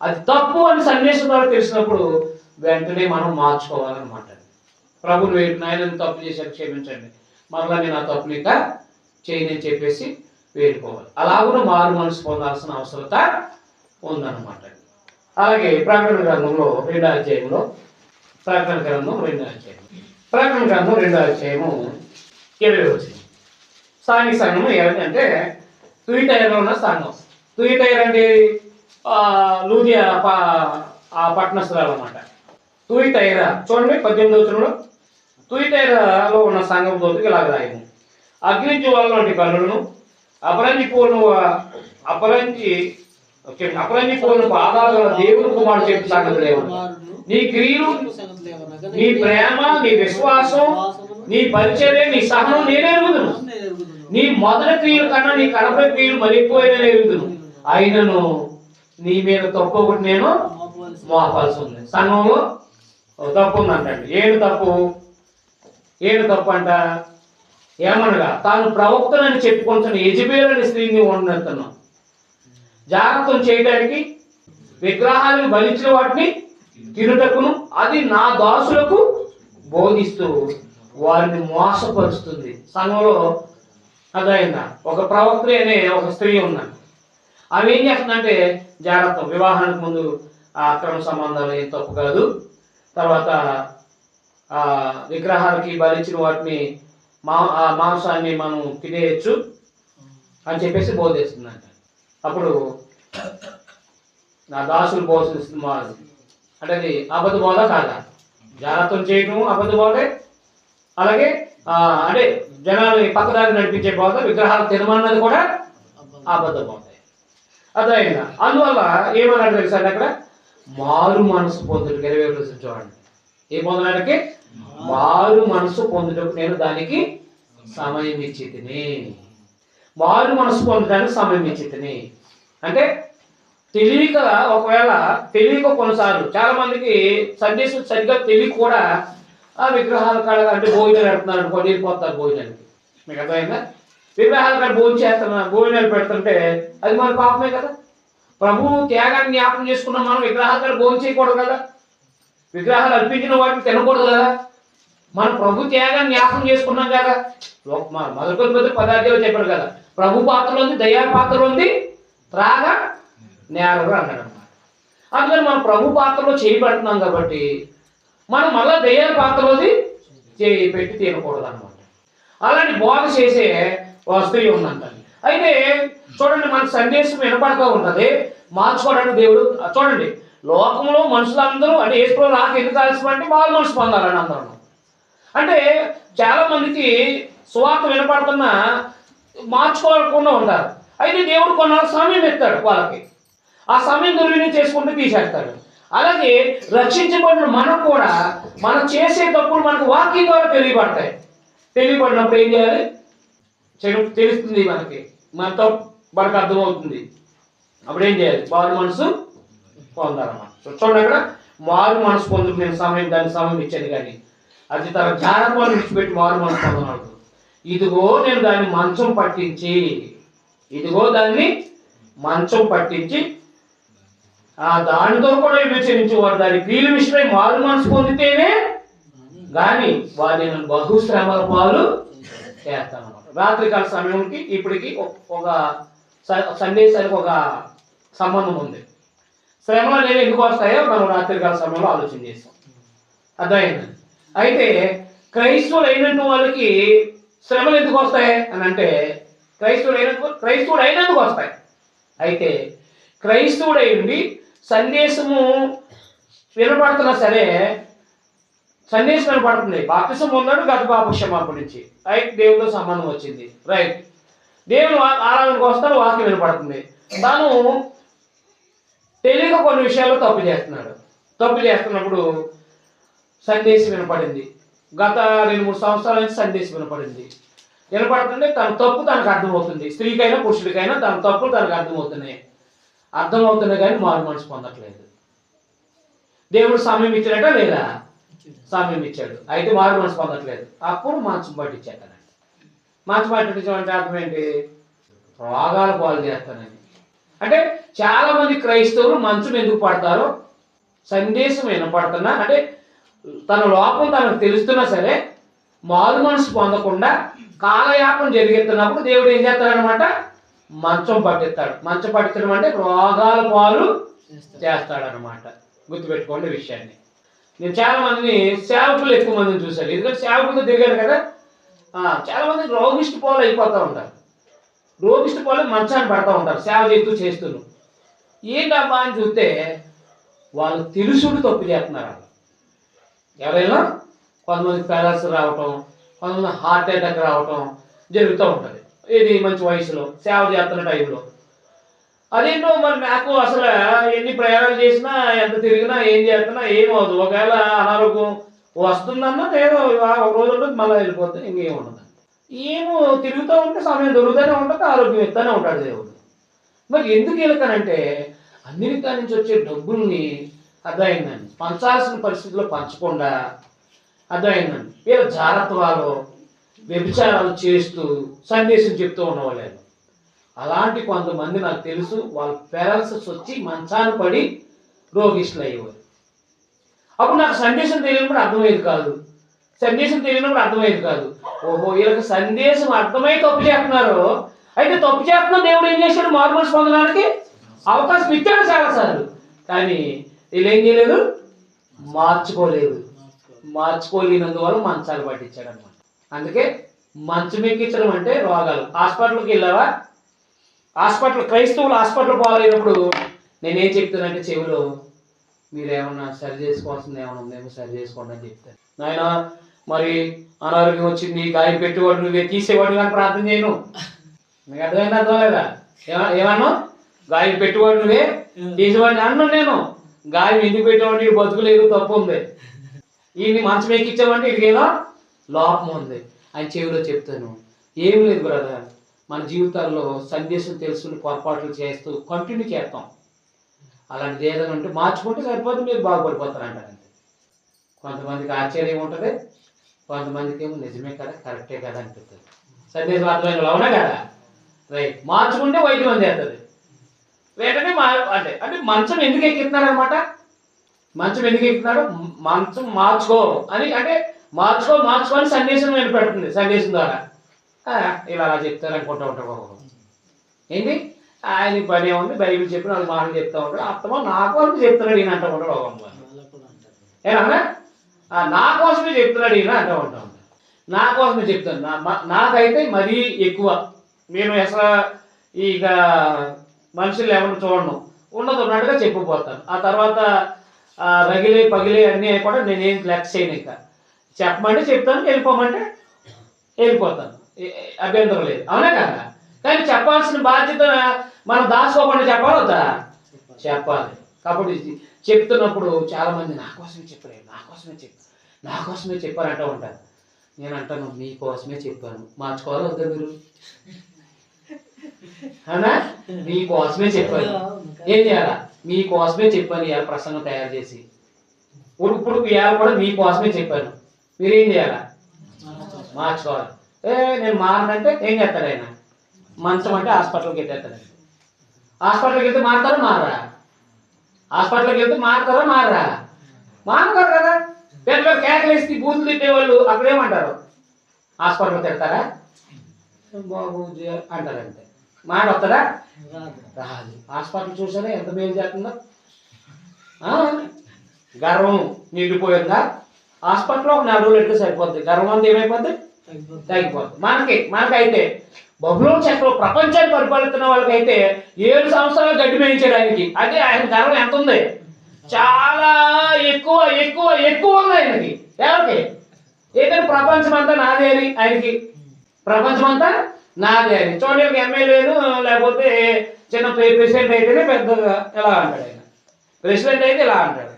అది తప్పు అని సందేశం ద్వారా తెలిసినప్పుడు వెంటనే మనం మార్చుకోవాలన్నమాట. ప్రభుని వేడు, నాయన తప్పు చేశారు క్షమించండి, మరలా నేను ఆ తప్పుని ఇంకా చేయనని చెప్పేసి వేడుకోవాలి. అలాగూ మారు మనసు పొందాల్సిన అవసరత ఉందన్నమాట. అలాగే ప్రకటన గ్రంథంలో 2వ అధ్యాయంలో ప్రకటన గ్రంథం 2వ అధ్యాయము 20 వచ్చింది. స్థానిక సంఘము ఏమిటంటే తుయిటైర్లో ఉన్న సంఘం. తుయిటైర్ అంటే లూదియా ఆ పట్టణస్థలాలు అన్నమాట. తుయిటైరా చూడండి 18వ వచనంలో తుయిటైరాలో ఉన్న సంఘం తోటికి ఇలాగ రాయము. అగ్నిజ్వాల వంటి కన్నులను అపరంజి పోలిన పాదాలు గల దేవుని కుమారుడు చెప్పి సంగతి లేవు. నీ క్రియలు, నీ ప్రేమ, నీ విశ్వాసం, నీ పరిచర్య, నీ సహనం నేనే ఎరుగుదును. నీ మొదటి క్రియల కన్నా నీ కడప క్రియలు మరి ఎక్కువైనా ఎరుగుదును. అయినను నీ మీద తప్పు ఒకటి నేను మోపాల్సి ఉంది. సంఘంలో తప్పు ఉందంటండి. ఏడు తప్పు అంట? ఏమనగా తాను ప్రవక్తనని చెప్పుకుంటున్న యెజబెల్ అనే స్త్రీని ఉండనున్నాను. జాగ్రత్తం చేయడానికి విగ్రహాలను బలించిన వాటిని తినుటకును అది నా దాసులకు బోధిస్తూ వారిని మోసపరుస్తుంది. సంఘంలో అదైందా? ఒక ప్రవక్త అనే ఒక స్త్రీ ఉందండి. అవి ఏం చేస్తుందంటే జాగ్రత్త, వివాహానికి ముందు అక్రమ సంబంధాలు ఏం తప్పు కాదు, తర్వాత విగ్రహాలకి బలించిన వాటిని మాంసాన్ని మనం తినేయచ్చు అని చెప్పేసి బోధిస్తుందంట. అప్పుడు నా దాసులు బోధిస్తుంది అంటే అది అబద్ధ బోధ కాదా? జాగ్రత్తం చేయటం అబద్ధ బోధే. అలాగే అంటే జనాలు పక్కదారి నడిపించే బోధ, విగ్రహాలు తినమన్నది కూడా అబద్ధ బోధ. అదైనా అందువల్ల ఏమన్నాడు తెలుసండి అక్కడ? మారు మనసు పొందుడు 20 చూడండి. ఏ పొందడానికి? మారు మనసు పొందుటకు నేను దానికి సమయం ఇచ్చి తిని. మారు మనసు పొందడానికి సమయం ఇచ్చి తిని అంటే తెలియక, ఒకవేళ తెలియక కొన్నిసార్లు చాలా మందికి సందేశం సరిగ్గా తెలియక కూడా ఆ విగ్రహాల కాడ అంటే భోజనాలు పెడుతున్నారు అనుకోండి, వెళ్ళిపోతారు భోజనానికి. మీకు అర్థమైందా? విగ్రహాల కాడ భోజనాలు పెడుతుంటే అది మన పాపమే కదా. ప్రభువు త్యాగాన్ని జ్ఞాపకం చేసుకున్నాం, మనం విగ్రహాల కాడ భోజనం చేయకూడదు కదా, విగ్రహాలు అర్పించిన వాటిని తినకూడదు కదా. మనం ప్రభు త్యాగాన్ని జ్ఞాపకం చేసుకున్నాం కదా. మొదటి పదార్థాలు చెప్పాడు కదా, ప్రభు పాత్రలో ఉంది, దయా పాత్రలో ఉంది, త్రాగా నేరగా అన్నాడు అన్నమాట. అందుకని మనం ప్రభు పాత్రలో చేయబడుతున్నాం కాబట్టి మనం మళ్ళా దయ్యాల పాత్రలోది చేయి పెట్టి తినకూడదు అనమాట. అలాంటి బోధ చేసే స్త్రీ ఉందంట. అయితే చూడండి, మనకు సందేశం వినపడుతూ ఉంటుంది, మార్చుకోవడానికి దేవుడు. చూడండి, లోకంలో మనుషులందరూ అంటే యేసు రాక ఎందుకు ఆలస్యమంటే మారు మనసు పొందాలని అందరూ. అంటే చాలా మందికి సువార్త వినపడుతున్నా మార్చుకోకుండా ఉంటారు. అయితే దేవుడు కొన్నాళ్ళు సమయం ఇస్తాడు వాళ్ళకి, ఆ సమయం దుర్వినియోగం చేసుకుంటూ తీసేస్తాడు. అలాగే రక్షించబడిన మనకు కూడా మనం చేసే తప్పులు మనకు వాక్యం ద్వారా తెలియబడతాయి. తెలియబడినప్పుడు ఏం చేయాలి? తెలుస్తుంది మనకి, మనతో మనకు అర్థమవుతుంది. అప్పుడు ఏం చేయాలి? మారు మనసు పొందాలన్నమాట. చూడండి, అక్కడ మారు మనసు పొందుకు నేను దానికి సమయం ఇచ్చాను, కానీ అది తన జ్ఞానత్వాన్ని విడిచిపెట్టి మారు మనసు పొందనాడు. ఇదిగో నేను దాన్ని మంచం పట్టించి, ఇదిగో దాన్ని మంచం పట్టించి దానితో కూడా విభజించేవాడు దాని క్రియల విషయమై మారు మనసు పొందితేనే కానీ వారిని బహుశ్రమల పాలు చేస్తానమాట. రాత్రికాల సమయంకి ఇప్పటికి ఒక సందేశానికి ఒక సంబంధం ఉంది. శ్రమలు అనేవి ఎందుకు వస్తాయో మనం రాత్రికాల సమయంలో ఆలోచన చేస్తాం. అర్థమైంది? అయితే క్రైస్తవులు అయినట్టు వాళ్ళకి శ్రమలు ఎందుకు వస్తాయి అని అంటే క్రైస్తవుడు అయినందుకు వస్తాయి. అయితే క్రైస్తవుడు అయ్యింది సందేశము వినపడుతున్నా సరే, సందేశం వినపడుతుంది, బాప్తిసం పొందాడు, గత పాప క్షమాపణ నుంచి రైట్, దేవుడితో సంబంధం వచ్చింది, రైట్, దేవుడు ఆరాధనకు వస్తాడు, వాక్యం వినపడుతుంది, తాను తెలియక కొన్ని విషయాల్లో తప్పు చేస్తున్నాడు. తప్పు చేస్తున్నప్పుడు సందేశం వినపడింది, గత 2-3 సంవత్సరాల నుంచి సందేశం వినపడుతుంటే తన తప్పు తనకు అర్థమవుతుంది. స్త్రీకైనా పురుషుడికైనా తన తప్పులు తనకు అర్థమవుతున్నాయి కానీ మారు మనసు పొందట్లేదు. దేవుడు సమయం ఇచ్చాడట లేదా? సమయం ఇచ్చాడు, అయితే మారు మనసు పొందట్లేదు. అప్పుడు మంచం పట్టించాడు. మంచం పట్టించమంటే అర్థం ఏంటి? రోగాలు పాలు చేస్తానని. అంటే చాలా మంది క్రైస్తవులు మంచం ఎందుకు పడతారో, సందేశం వినపడుతున్నా అంటే తన లోపం తనకు తెలుస్తున్నా సరే మారు మనసు పొందకుండా కాలయాపన జరిగెత్తున్నప్పుడు దేవుడు ఏం చేస్తాడనమాట? మంచం పట్టిస్తాడు. మంచం పట్టించడం అంటే రోగాల పాలు చేస్తాడనమాట. గుర్తుపెట్టుకోండి విషయాన్ని. నేను చాలా మందిని సేవకులు ఎక్కువ మందిని చూశాను, ఎందుకంటే సేవకులతో దిగారు కదా. చాలా మంది రోగిష్టి పాలు అయిపోతూ ఉంటారు, రోగిష్టి పాలు మంచాన్ని పడతా ఉంటారు సేవ చేస్తూ. ఏంటమ్మా అని చూస్తే వాళ్ళు తెలుసుడు తప్పు చేస్తున్నారు. ఎవరైనా కొంతమంది పేరల్స్ రావటం, కొంతమంది హార్ట్ అటాక్ రావటం జరుగుతూ ఉంటుంది. ఇది మంచి వయసులో సేవ చేస్తున్న టైంలో. అదేంటో మరి నాకు అసలు ఎన్ని ప్రయాణాలు చేసినా, ఎంత తిరిగినా, ఏం చేస్తున్నా ఏమవుతుంది. ఒకవేళ అనారోగ్యం వస్తుందన్నా ఏదో ఒక రోజు ఉంటుంది, మళ్ళీ వెళ్ళిపోతే ఇంకేం ఉండదు. ఏమో తిరుగుతూ ఉంటే సమయం దొరుకుతూనే ఉంటుంది, ఆరోగ్యం ఇస్తూనే ఉంటాడు దేవుడు. మరి ఎందుకు వెళ్తానంటే అమెరికా నుంచి వచ్చే డబ్బుల్ని అర్థమైందండి పంచాల్సిన పరిస్థితుల్లో పంచకుండా, అర్థమైందండి వీళ్ళ జాగ్రత్తలు వ్యభిచారాలు చేస్తూ సందేశం చెప్తూ ఉన్నవాళ్ళు. అలాంటి కొంతమంది నాకు తెలుసు, వాళ్ళ పేరెంట్స్ వచ్చి మంచాన్ని పడి రోగిష్ఠులు అయ్యేవారు. అప్పుడు నాకు సందేశం తెలియనప్పుడు అర్థమయ్యేది కాదు. ఓహో, వీళ్ళకి సందేశం అర్థమై తప్పు చేస్తున్నారు. అయితే తప్పు చేస్తున్న దేవుడు ఏం చేశాడు? మారు మనసు పొందడానికి అవకాశం ఇచ్చాడు చాలాసార్లు, కానీ వీళ్ళు ఏం చేయలేదు, మార్చుకోలేనందువల్ల మంచాలు పట్టించాడు అనమాట. అందుకే మంచం ఎక్కించడం అంటే రోగాలు. హాస్పిటల్కి వెళ్ళావా? క్రైస్తవులు హాస్పిటల్ పాలైనప్పుడు నేనేం చెప్తానంటే చెవిలో, మీరేమన్నా సరి చేసుకోవాల్సింది ఏమన్నా ఉందేమో సరి చేసుకోండి అని చెప్తాను. నాయన మరి అనారోగ్యం వచ్చింది, గాయం పెట్టేవాడు నువ్వే, తీసేవాడు కానీ ప్రార్థన చేయను. మీకు అర్థం లేదా? ఏమన్నా గాయం పెట్టేవాడు నువ్వే, తీసేవాడిని అన్నాను నేను. గాయం ఎందుకు పెట్టేవాడు? బతుకులేదు, తప్పు ఉంది. ఈయన్ని మంచం ఎక్కించామంటే ఇదిగేదో లోపం ఉంది అని చెవిలో చెప్తాను. ఏం లేదు బ్రదర్, మన జీవితాల్లో సందేశం తెలుసుకుని పొరపాట్లు చేస్తూ కంటిన్యూ చేస్తాం. అలాంటిది ఏదైనా ఉంటే మార్చుకుంటే సరిపోతే మీరు బాగుపడిపోతారు అంటారు అంతే. కొంతమందికి ఆశ్చర్యం ఉంటుంది, కొంతమందికి ఏమో నిజమే కదా, కరెక్టే కదా అనిపిస్తుంది. సందేశం అర్థమైన అవునా కదా, రైట్. మార్చుకుంటే వైద్యం అందేస్తుంది వెంటనే. అంటే అంటే మంచం ఎందుకు ఎక్కిస్తున్నాడు అనమాట. మంచం ఎందుకు ఎక్కిస్తున్నాడు, మంచం మార్చుకో అని, అంటే మార్చుకో అని సందేశం నేను పెడుతుంది. సందేశం ద్వారా ఇలా అలా చెప్తారు అనుకుంటూ ఉంటారు. ఏంటి ఆయన పని ఏముంది, బైబిల్ చెప్పిన వాళ్ళు మాటలు చెప్తా ఉంటాడు. అర్థమో నా కోసం చెప్తున్నాడు ఈయన అంటూ ఉంటాడు. ఏమన్నా నా కోసమే చెప్తున్నాడు ఈయన అంటూ ఉంటా ఉంటాడు. నా కోసమే చెప్తాను. నాకైతే మరీ ఎక్కువ. నేను అసలు ఇక మనుషులు ఎవరిని చూడను, ఉన్నది ఉన్నట్టుగా చెప్పిపోతాను. ఆ తర్వాత రగిలే పగిలే అన్నీ కూడా నేనేం లెక్క చేయను. ఇంకా చెప్పమంటే చెప్తాను, వెళ్ళిపోమంటే వెళ్ళిపోతాను, అభ్యంతరం లేదు. అవునా కదా. కానీ చెప్పాల్సిన బాధ్యత మనం దాచుకోకుండా చెప్పాలి వద్దా, చెప్పాలి. కాబట్టి చెప్తున్నప్పుడు చాలామంది నా కోసమే చెప్పలేదు, నా కోసమే చెప్పారంటూ ఉంటారు. నేను అంటాను మీకోసమే చెప్పాను, మార్చుకోవాలి వద్దా మీరు. అవునా, మీకోసమే చెప్పాను. ఏం చేయాలా, మీకోసమే చెప్పాను. ఇవాళ ప్రసంగం తయారు చేసి ఇప్పుడు ఇవాళ కూడా మీకోసమే చెప్పాను. మీరేం చేయాలా, మార్చుకోవాలి. నేను మారనంటే ఏం చేస్తాడు ఆయన, మంచం అంటే హాస్పిటల్కి వెళ్ళేస్తాడు. హాస్పిటల్కి వెళ్తే మారుతారా మారా, హాస్పిటల్కి వెళ్తే మారుతారా మారా, మారుతారు కదా. పెద్దలు కేకలేసి బూతులు తిట్టేవాళ్ళు అక్కడేమంటారు, హాస్పిటల్ తిడతారా బాబు అంటారు అంతే. మాట వస్తుందా, రాదు. హాస్పిటల్ చూసారా ఎంత మేలు చేస్తుందో. గర్వం నిండిపోయిందా, హాస్పిటల్లో ఒక 4 రోజులు ఎట్లా సరిపోద్ది, గర్వం అంతా ఏమైపోద్ది, తగ్గిపోద్ది. మనకైతే బబులోను చక్రం ప్రపంచాన్ని పరిపాలిస్తున్న వాళ్ళకైతే 7 సంవత్సరాలు గడ్డి మేయించడానికి, అంటే ఆయన గర్వం ఎంత ఉంది, చాలా ఎక్కువ ఎక్కువ ఎక్కువ ఉంది ఆయనకి. ఎవరికి, ఏదైనా ప్రపంచం అంతా నాదే అని ఆయనకి, ప్రపంచం అంతా నాదే అని. చూడండి, ఒక ఎమ్మెల్యేను లేకపోతే చిన్న ప్రెసిడెంట్ అయితేనే పెద్దగా ఇలా అంటాడు ఆయన. ప్రెసిడెంట్ అయితే ఇలా అంటాడు,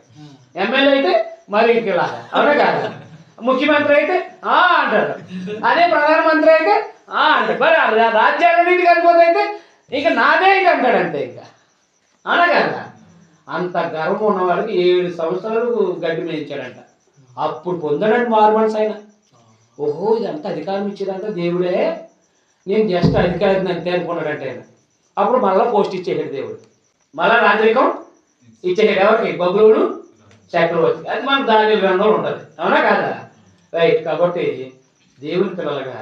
ఎమ్మెల్యే అయితే మరి ఇలా, అవునా కాదు. ముఖ్యమంత్రి అయితే అంటాడు, అదే ప్రధానమంత్రి అయితే అంటాడు. మరి రాజ్యాంగానికి కలిపోతే అయితే ఇక నాదే ఇది అంటాడు అంతే. ఇంకా అవునా కదా. అంత గర్వం ఉన్న వాళ్ళకి 7 సంవత్సరాలు గడ్డి మేయించాడంట. అప్పుడు పొందాడంటే మార్మన్స్ ఆయన. ఓహో ఇదంతా అధికారం ఇచ్చేదంట దేవుడే, నేను జస్ట్ అధికారిని అంతే అనుకున్నాడంటే ఆయన. అప్పుడు మళ్ళీ పోస్ట్ ఇచ్చేసాడు దేవుడు, మళ్ళా రాజరికం ఇచ్చేసాడు. ఎవరికి, బబులోను చక్రవర్తి. అది మనకు దానియేలు గ్రంథంలో ఉంటుంది. అవునా కాదా, రైట్. కాబట్టి దేవుని పిల్లలుగా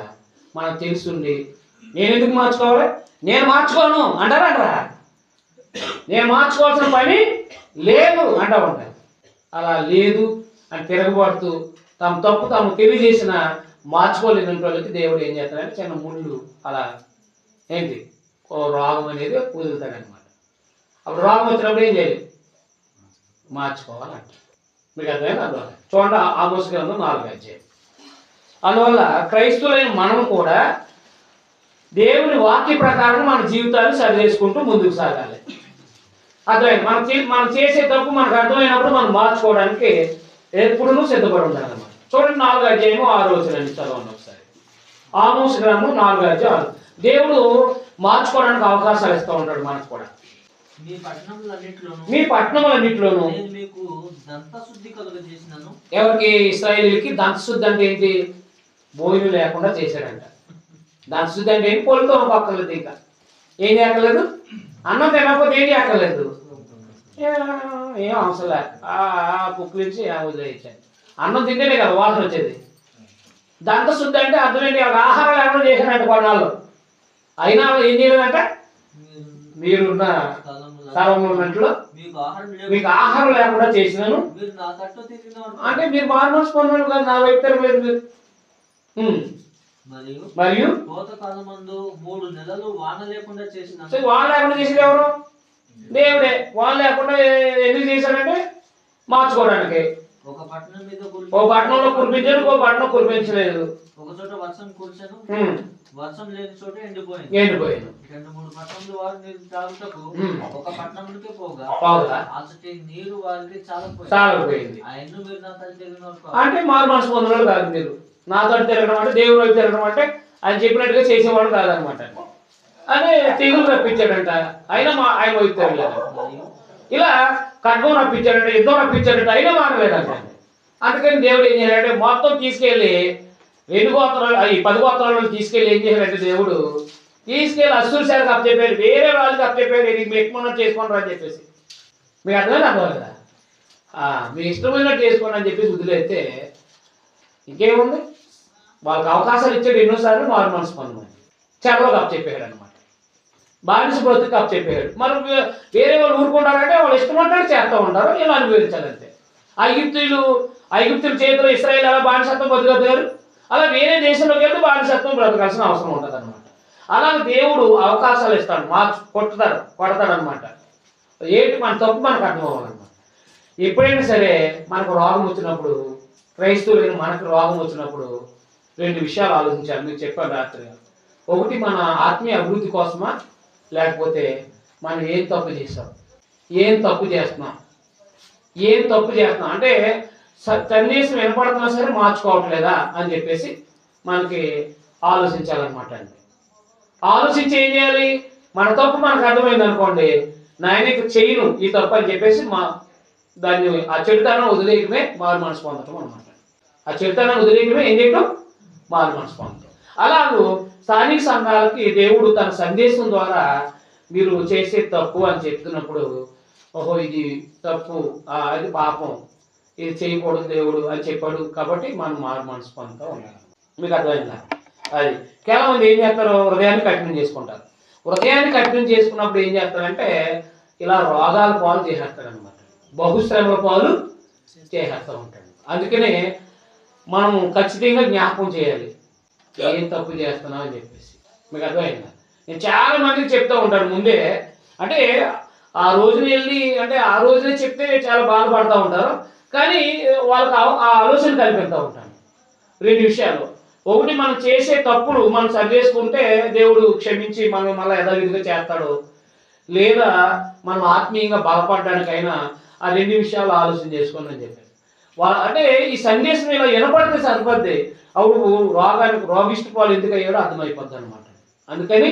మనం తెలుసుండి నేను ఎందుకు మార్చుకోవాలి, నేను మార్చుకోను అంటారా, నేను మార్చుకోవాల్సిన పని లేదు అంటా ఉంటారు. అలా లేదు అని తిరగబడుతూ తమ తప్పు తాము తెలియజేసిన మార్చుకోలేని వాళ్ళకి దేవుడు ఏం చేస్తాడంటే చిన్న ముళ్ళు అలా ఏంటి రోగం అనేది వదులుతాడనమాట. అప్పుడు రోగం వచ్చినప్పుడు ఏం చేయాలి, మార్చుకోవాలంట. మీకు అర్థమైనా అర్థం. చూడండి ఆమోస్ గ్రంథం 4వ అధ్యాయం. అందువల్ల క్రైస్తవులైన మనం కూడా దేవుని వాక్య ప్రకారం మన జీవితాన్ని సరి చేసుకుంటూ ముందుకు సాగాలి. అర్థమైంది. మనం చేసే తప్పు మనకు అర్థమైనప్పుడు మనం మార్చుకోవడానికి ఎప్పుడూ సిద్ధపడి ఉండాలన్నమాట. చూడండి 4వ అధ్యాయం 6వ వచనం చదవండి ఒకసారి. ఆమోస్ గ్రంథం 4వ అధ్యాయం. దేవుడు మార్చుకోవడానికి అవకాశాలు ఇస్తూ ఉంటాడు మనకు కూడా. మీ పట్టణములన్నిటిలోనూ ఎవరికి, ఇశ్రాయేలీయులకి దంతశుద్ధి అంటే ఏంటి, భోజనం లేకుండా చేశాడంట. దంతశుద్ధి అంటే ఏంటి, పొలితో పక్కర్లేదు. ఇంకా ఏం చేయక్కర్లేదు, అన్నం తినకపోతే ఏం చేయక్కర్లేదు, ఏం అవసరం లేదు. కుక్కు నుంచి వదిలేయించాను. అన్నం తింటేనే కదా వాసన వచ్చేది. దంతశుద్ధి అంటే అర్థం ఏంటి, ఆహారం లేకుండా చేశాడంట కొన్నాళ్ళు. అయినా ఏం చేయలేదంట, మీరున్న స్థలంలో ఉన్నట్లు మీకు ఆహారం లేకుండా చేసినాను అంటే మీరు మార్మల్స్ పొందాను కదా, నా వైపు తిరగలేదు మీరు. మరియు వాన లేకుండా చేసేది ఎవరు, దేవుడే. వాన లేకుండా ఎందుకు చేశాడంటే మార్చుకోవడానికి. ఒక పట్టణంలో కురిపించాడు, ఒక పట్టణం కురిపించలేదు. ఒక చోట వర్షం కురిచాను, వర్షం లేని చోట ఎండిపోయింది. 2-3 పట్టణముల వారు నీరు త్రాగుటకు ఒక పట్టణమునికే పోగా అసలు నీరు వారికి చాలపోయింది. ఆయన మీరు నా తల్లి తెలియని అంటే మారు మనసు పొందడం కాదు. మీరు నాతో తిరగడం అంటే దేవుడు వైపు తిరగడం అంటే ఆయన చెప్పినట్టుగా చేసేవాడు కాదనమాట. అని తెగులు రప్పించాడంట, అయినా ఆయన వైపు తిరగలేదంట. ఇలా ఖడ్గం రప్పించాడంట, యుద్ధం రప్పించాడంట, అయినా మారలేదంట. అందుకని దేవుడు ఏం చేయాలంటే మొత్తం తీసుకెళ్ళి 2 గోత్రాలు, 10 గోత్రాలను తీసుకెళ్ళి ఏం చేయాలంటే దేవుడు తీసుకెళ్ళి అశ్షూరు శాఖకు అప్పచెప్పాడు, వేరే వాళ్ళకి అప్పచెప్పాడు. మీకు ఎక్కువ చేసుకుంటారు అని చెప్పేసి. మీకు అర్థమైనా అర్థం కదా, మీ ఇష్టమైనట్టు చేసుకోండి అని చెప్పేసి వదిలేస్తే ఇంకేముంది, వాళ్ళకి అవకాశాలు ఇచ్చాడు ఎన్నోసార్లు మారు మనసు పొందమని. చెరలోకి అప్పచెప్పాడు అనమాట, బానిస బ్రతుకు అప్పచెప్పాడు. మరి వేరే వాళ్ళు ఊరుకుంటారంటే వాళ్ళు ఇష్టమంటారు చేస్తూ ఉంటారు, ఇలా అనుభవించాలంతే. ఐగుప్తుల చేతిలో ఇశ్రాయేలు ఎలా బానిసత్వం బతుకుతారు, అలా వేరే దేశంలోకి వెళ్తే బానిసత్వం బ్రతకాల్సిన అవసరం ఉంటుంది అనమాట. అలాగే దేవుడు అవకాశాలు ఇస్తాడు, కొడతాడు అనమాట. ఏంటి మన తప్పు మనకు అర్థం అవ్వాలన్నమాట. ఎప్పుడైనా సరే మనకు రోగం వచ్చినప్పుడు, క్రైస్తవులైన మనకు రోగం వచ్చినప్పుడు 2 విషయాలు ఆలోచించాలి. మీకు చెప్పాను రాత్రిగా. ఒకటి, మన ఆత్మీయ అభివృద్ధి కోసమా, లేకపోతే మనం ఏం తప్పు చేస్తాం, ఏం తప్పు చేస్తున్నాం అంటే సందేశం వినపడుతున్నా సరే మార్చుకోవట్లేదా అని చెప్పేసి మనకి ఆలోచించాలన్నమాట అండి. ఆలోచించి ఏం చేయాలి, మన తప్పు మనకు అర్థమైంది అనుకోండి, నాయనకి చేయను ఈ తప్పు అని చెప్పేసి దాన్ని ఆ చెడుతనం వదిలేయటమే మారు మనసు పొందటం అనమాట. ఆ చెడుతనాన్ని వదిలేయటమే ఏం చేయటం, మారు మనసు పొందటం. అలాగూ స్థానిక సంఘాలకి దేవుడు తన సందేశం ద్వారా మీరు చేసే తప్పు అని చెప్తున్నప్పుడు, ఓహో ఇది తప్పు, అది పాపం, ఇది చేయకూడదు దేవుడు అని చెప్పాడు కాబట్టి మనం మారు మనసు పొందుతూ ఉండాలి. మీకు అర్థమైందా? అది కేవలం మంది ఏం చేస్తారు, హృదయాన్ని కఠినం చేసుకుంటారు. హృదయాన్ని కఠినం చేసుకున్నప్పుడు ఏం చేస్తారంటే ఇలా రోగాల పాలు చేసేస్తాడు అనమాట, బహుశ్రమల పాలు చేసేస్తూ ఉంటాడు. అందుకనే మనం ఖచ్చితంగా జ్ఞాపకం చేయాలి ఏం తప్పు చేస్తున్నావు అని చెప్పేసి. మీకు అర్థమైందా? నేను చాలా మందికి చెప్తూ ఉంటాను ముందే, అంటే ఆ రోజున వెళ్ళి అంటే ఆ రోజునే చెప్తే చాలా బాధపడుతూ ఉంటారు, కానీ వాళ్ళకి ఆ ఆలోచన కల్పిస్తూ ఉంటాను. 2 విషయాలు. ఒకటి, మనం చేసే తప్పులు మనం సరి చేసుకుంటే దేవుడు క్షమించి మనం మళ్ళీ యథావిధిగా చేస్తాడు, లేదా మనం ఆత్మీయంగా బలపడడానికైనా ఆ 2 విషయాలు ఆలోచన చేసుకోండి అని చెప్పారు. అంటే ఈ సందేశం ఇలా వినపడితే సరిపోద్ది, అప్పుడు రోగిష్టి పాలు ఎందుకు అయ్యాడో అర్థమైపోద్ది అనమాట. అందుకని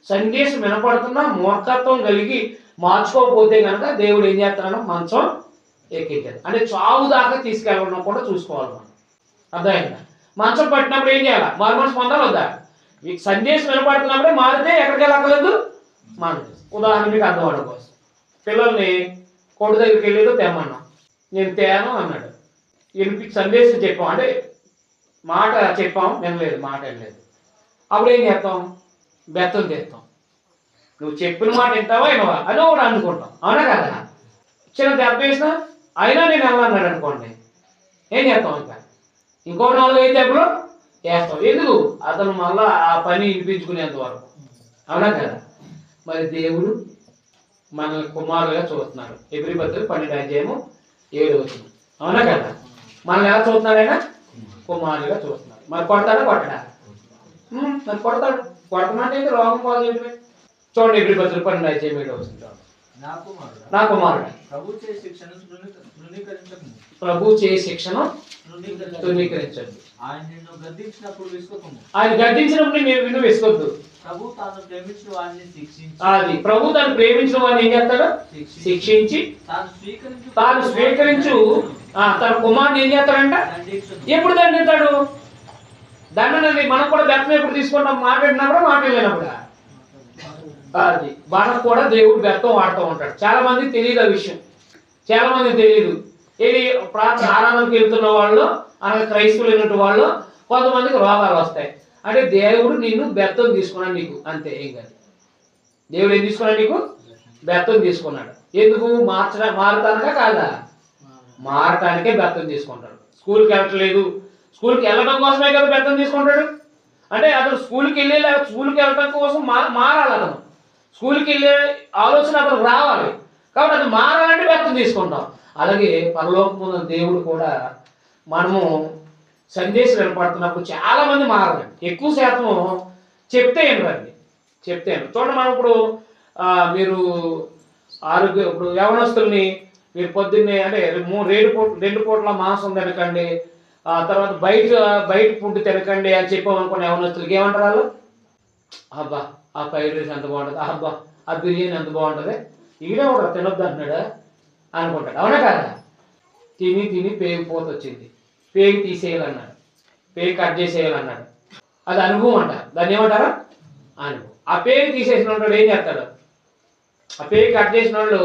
సందేశం వినపడుతున్నా మూర్ఖత్వం కలిగి మార్చుకోకపోతే కనుక దేవుడు ఏం చేస్తాడో మంచం ఎక్కించాడు, అంటే చావు దాకా తీసుకెళ్ళడం కూడా చూసుకోవాలి మనం. అర్థమైందా? మంచం పట్టినప్పుడు ఏం చేయాలి, మారు మనసు పొందాలి వద్దా? మీకు సందేశం వినపడుతున్నప్పుడే మారితే ఎక్కడికి వెళ్ళక్కర్లేదు మారుతుంది. ఉదాహరణ మీకు అర్థం అవడం కోసం, పిల్లల్ని కొడు దగ్గరికి వెళ్ళేదో తెమ్మన్నాం, నేను తేను అన్నాడు. సందేశం చెప్పాం అంటే మాట చెప్పాం, వినలేదు, మాట వినలేదు. అప్పుడు ఏం చేస్తాం, బెత్తం తీస్తాం. నువ్వు చెప్పిన మాట వింటావా వినవా అని ఒకటి అనుకుంటాం, అవునా కదా? చిన్న దెబ్బ వేసినా అయినా నేను వెళ్ళన్నాడు అనుకోండి, ఏం చేస్తాం, ఇంకా ఇంకో 4-5 దెబ్బలు వేస్తాం. ఎందుకు? అతను మళ్ళా ఆ పని వినిపించుకునేంత వరకు, అవునా కదా? మరి దేవుడు మనల్ని కుమారులుగా చూస్తున్నారు. హెబ్రీ పత్రిక 12:7, అవునా కదా? మనల్ని ఎలా చూస్తున్నాడు ఆయన? కుమారులుగా చూస్తున్నారు. మరి కొడతాడా కొట్టడా? మరి కొడతాడు. కొడతామంటే రోగం పాలు చేయడమే. చూడండి, హెబ్రీ పత్రిక 12:7 నా కుమారుడు ప్రభు చే శిక్షను తృణీకరించండి. ఆయన గద్దించినప్పుడు నువ్వు విసుకొద్దు. అది ప్రభు తాను ప్రేమించిన వాడిని ఏం చేస్తాడు? శిక్షించి తాను స్వీకరించు తన కుమారుని ఏం చేస్తాడంట? ఎప్పుడు దండిస్తాడు? దండనండి మనం కూడా బెత్తం ఎప్పుడు తీసుకుంటాం, మాట్లాడినప్పుడు మాట్లాడలేనప్పుడు. అది మనకు కూడా దేవుడు బెత్తం వాడుతూ ఉంటాడు. చాలా మందికి తెలియదు ఆ విషయం, చాలా మందికి తెలియదు. ఇది ప్రార్థన ఆరాధనకి వెళ్తున్న వాళ్ళు, అలాగే క్రైస్తవులు అయినట్టు వాళ్ళు కొంతమందికి రోగాలు వస్తాయి. అంటే దేవుడు నిన్ను బెత్తం తీసుకున్నాడు నీకు, అంతే, ఏం కాదు. దేవుడు ఏం తీసుకున్నాడు నీకు? బెత్తం తీసుకున్నాడు. ఎందుకు? మారటానికా కాదా? మారటానికే బెత్తం తీసుకుంటాడు. స్కూల్కి వెళ్ళట్లేదు, స్కూల్కి వెళ్ళడం కోసమే కదా బెత్తం తీసుకుంటాడు. అంటే అతను స్కూల్కి వెళ్ళడం కోసం మారాలి. అతను స్కూల్కి వెళ్ళే ఆలోచన అతను రావాలి, కాబట్టి అది మారాలంటే బెత్తం తీసుకుంటాం. అలాగే పరలోకమున్న దేవుడు కూడా మనము సందేశం వినపడుతున్నప్పుడు చాలా మంది మారాలి. ఎక్కువ శాతం చెప్తే ఏం రండి, చెప్తాను చూడండి. మనం ఇప్పుడు మీరు ఇప్పుడు యవనస్తుల్ని మీరు పొద్దున్నే అంటే 2 పూటల మాంసం తినకండి, తర్వాత బయట ఫుడ్ తినకండి అని చెప్పామనుకోండి, యవనస్తులకి ఏమంటారు వాళ్ళు? అబ్బా ఆ ఫ్రైడ్ రైస్ ఎంత బాగుంటుంది, అబ్బా ఆ బిర్యానీ ఎంత బాగుంటుంది, ఈడే కూడా తినొద్దు అంటున్నాడా అనుకుంటాడు. అవునా కదా? తిని తిని పేగు పోత వచ్చింది, పేగు తీసేయాలన్నాడు, పేగు కట్ చేసేయాలన్నాడు. అది అనుభవం అంటారు. దాన్ని ఏమంటారా? అనుభవం. ఆ పేగు తీసేసిన వాడు ఏం చేస్తాడు? ఆ పేగు కట్ చేసిన వాళ్ళు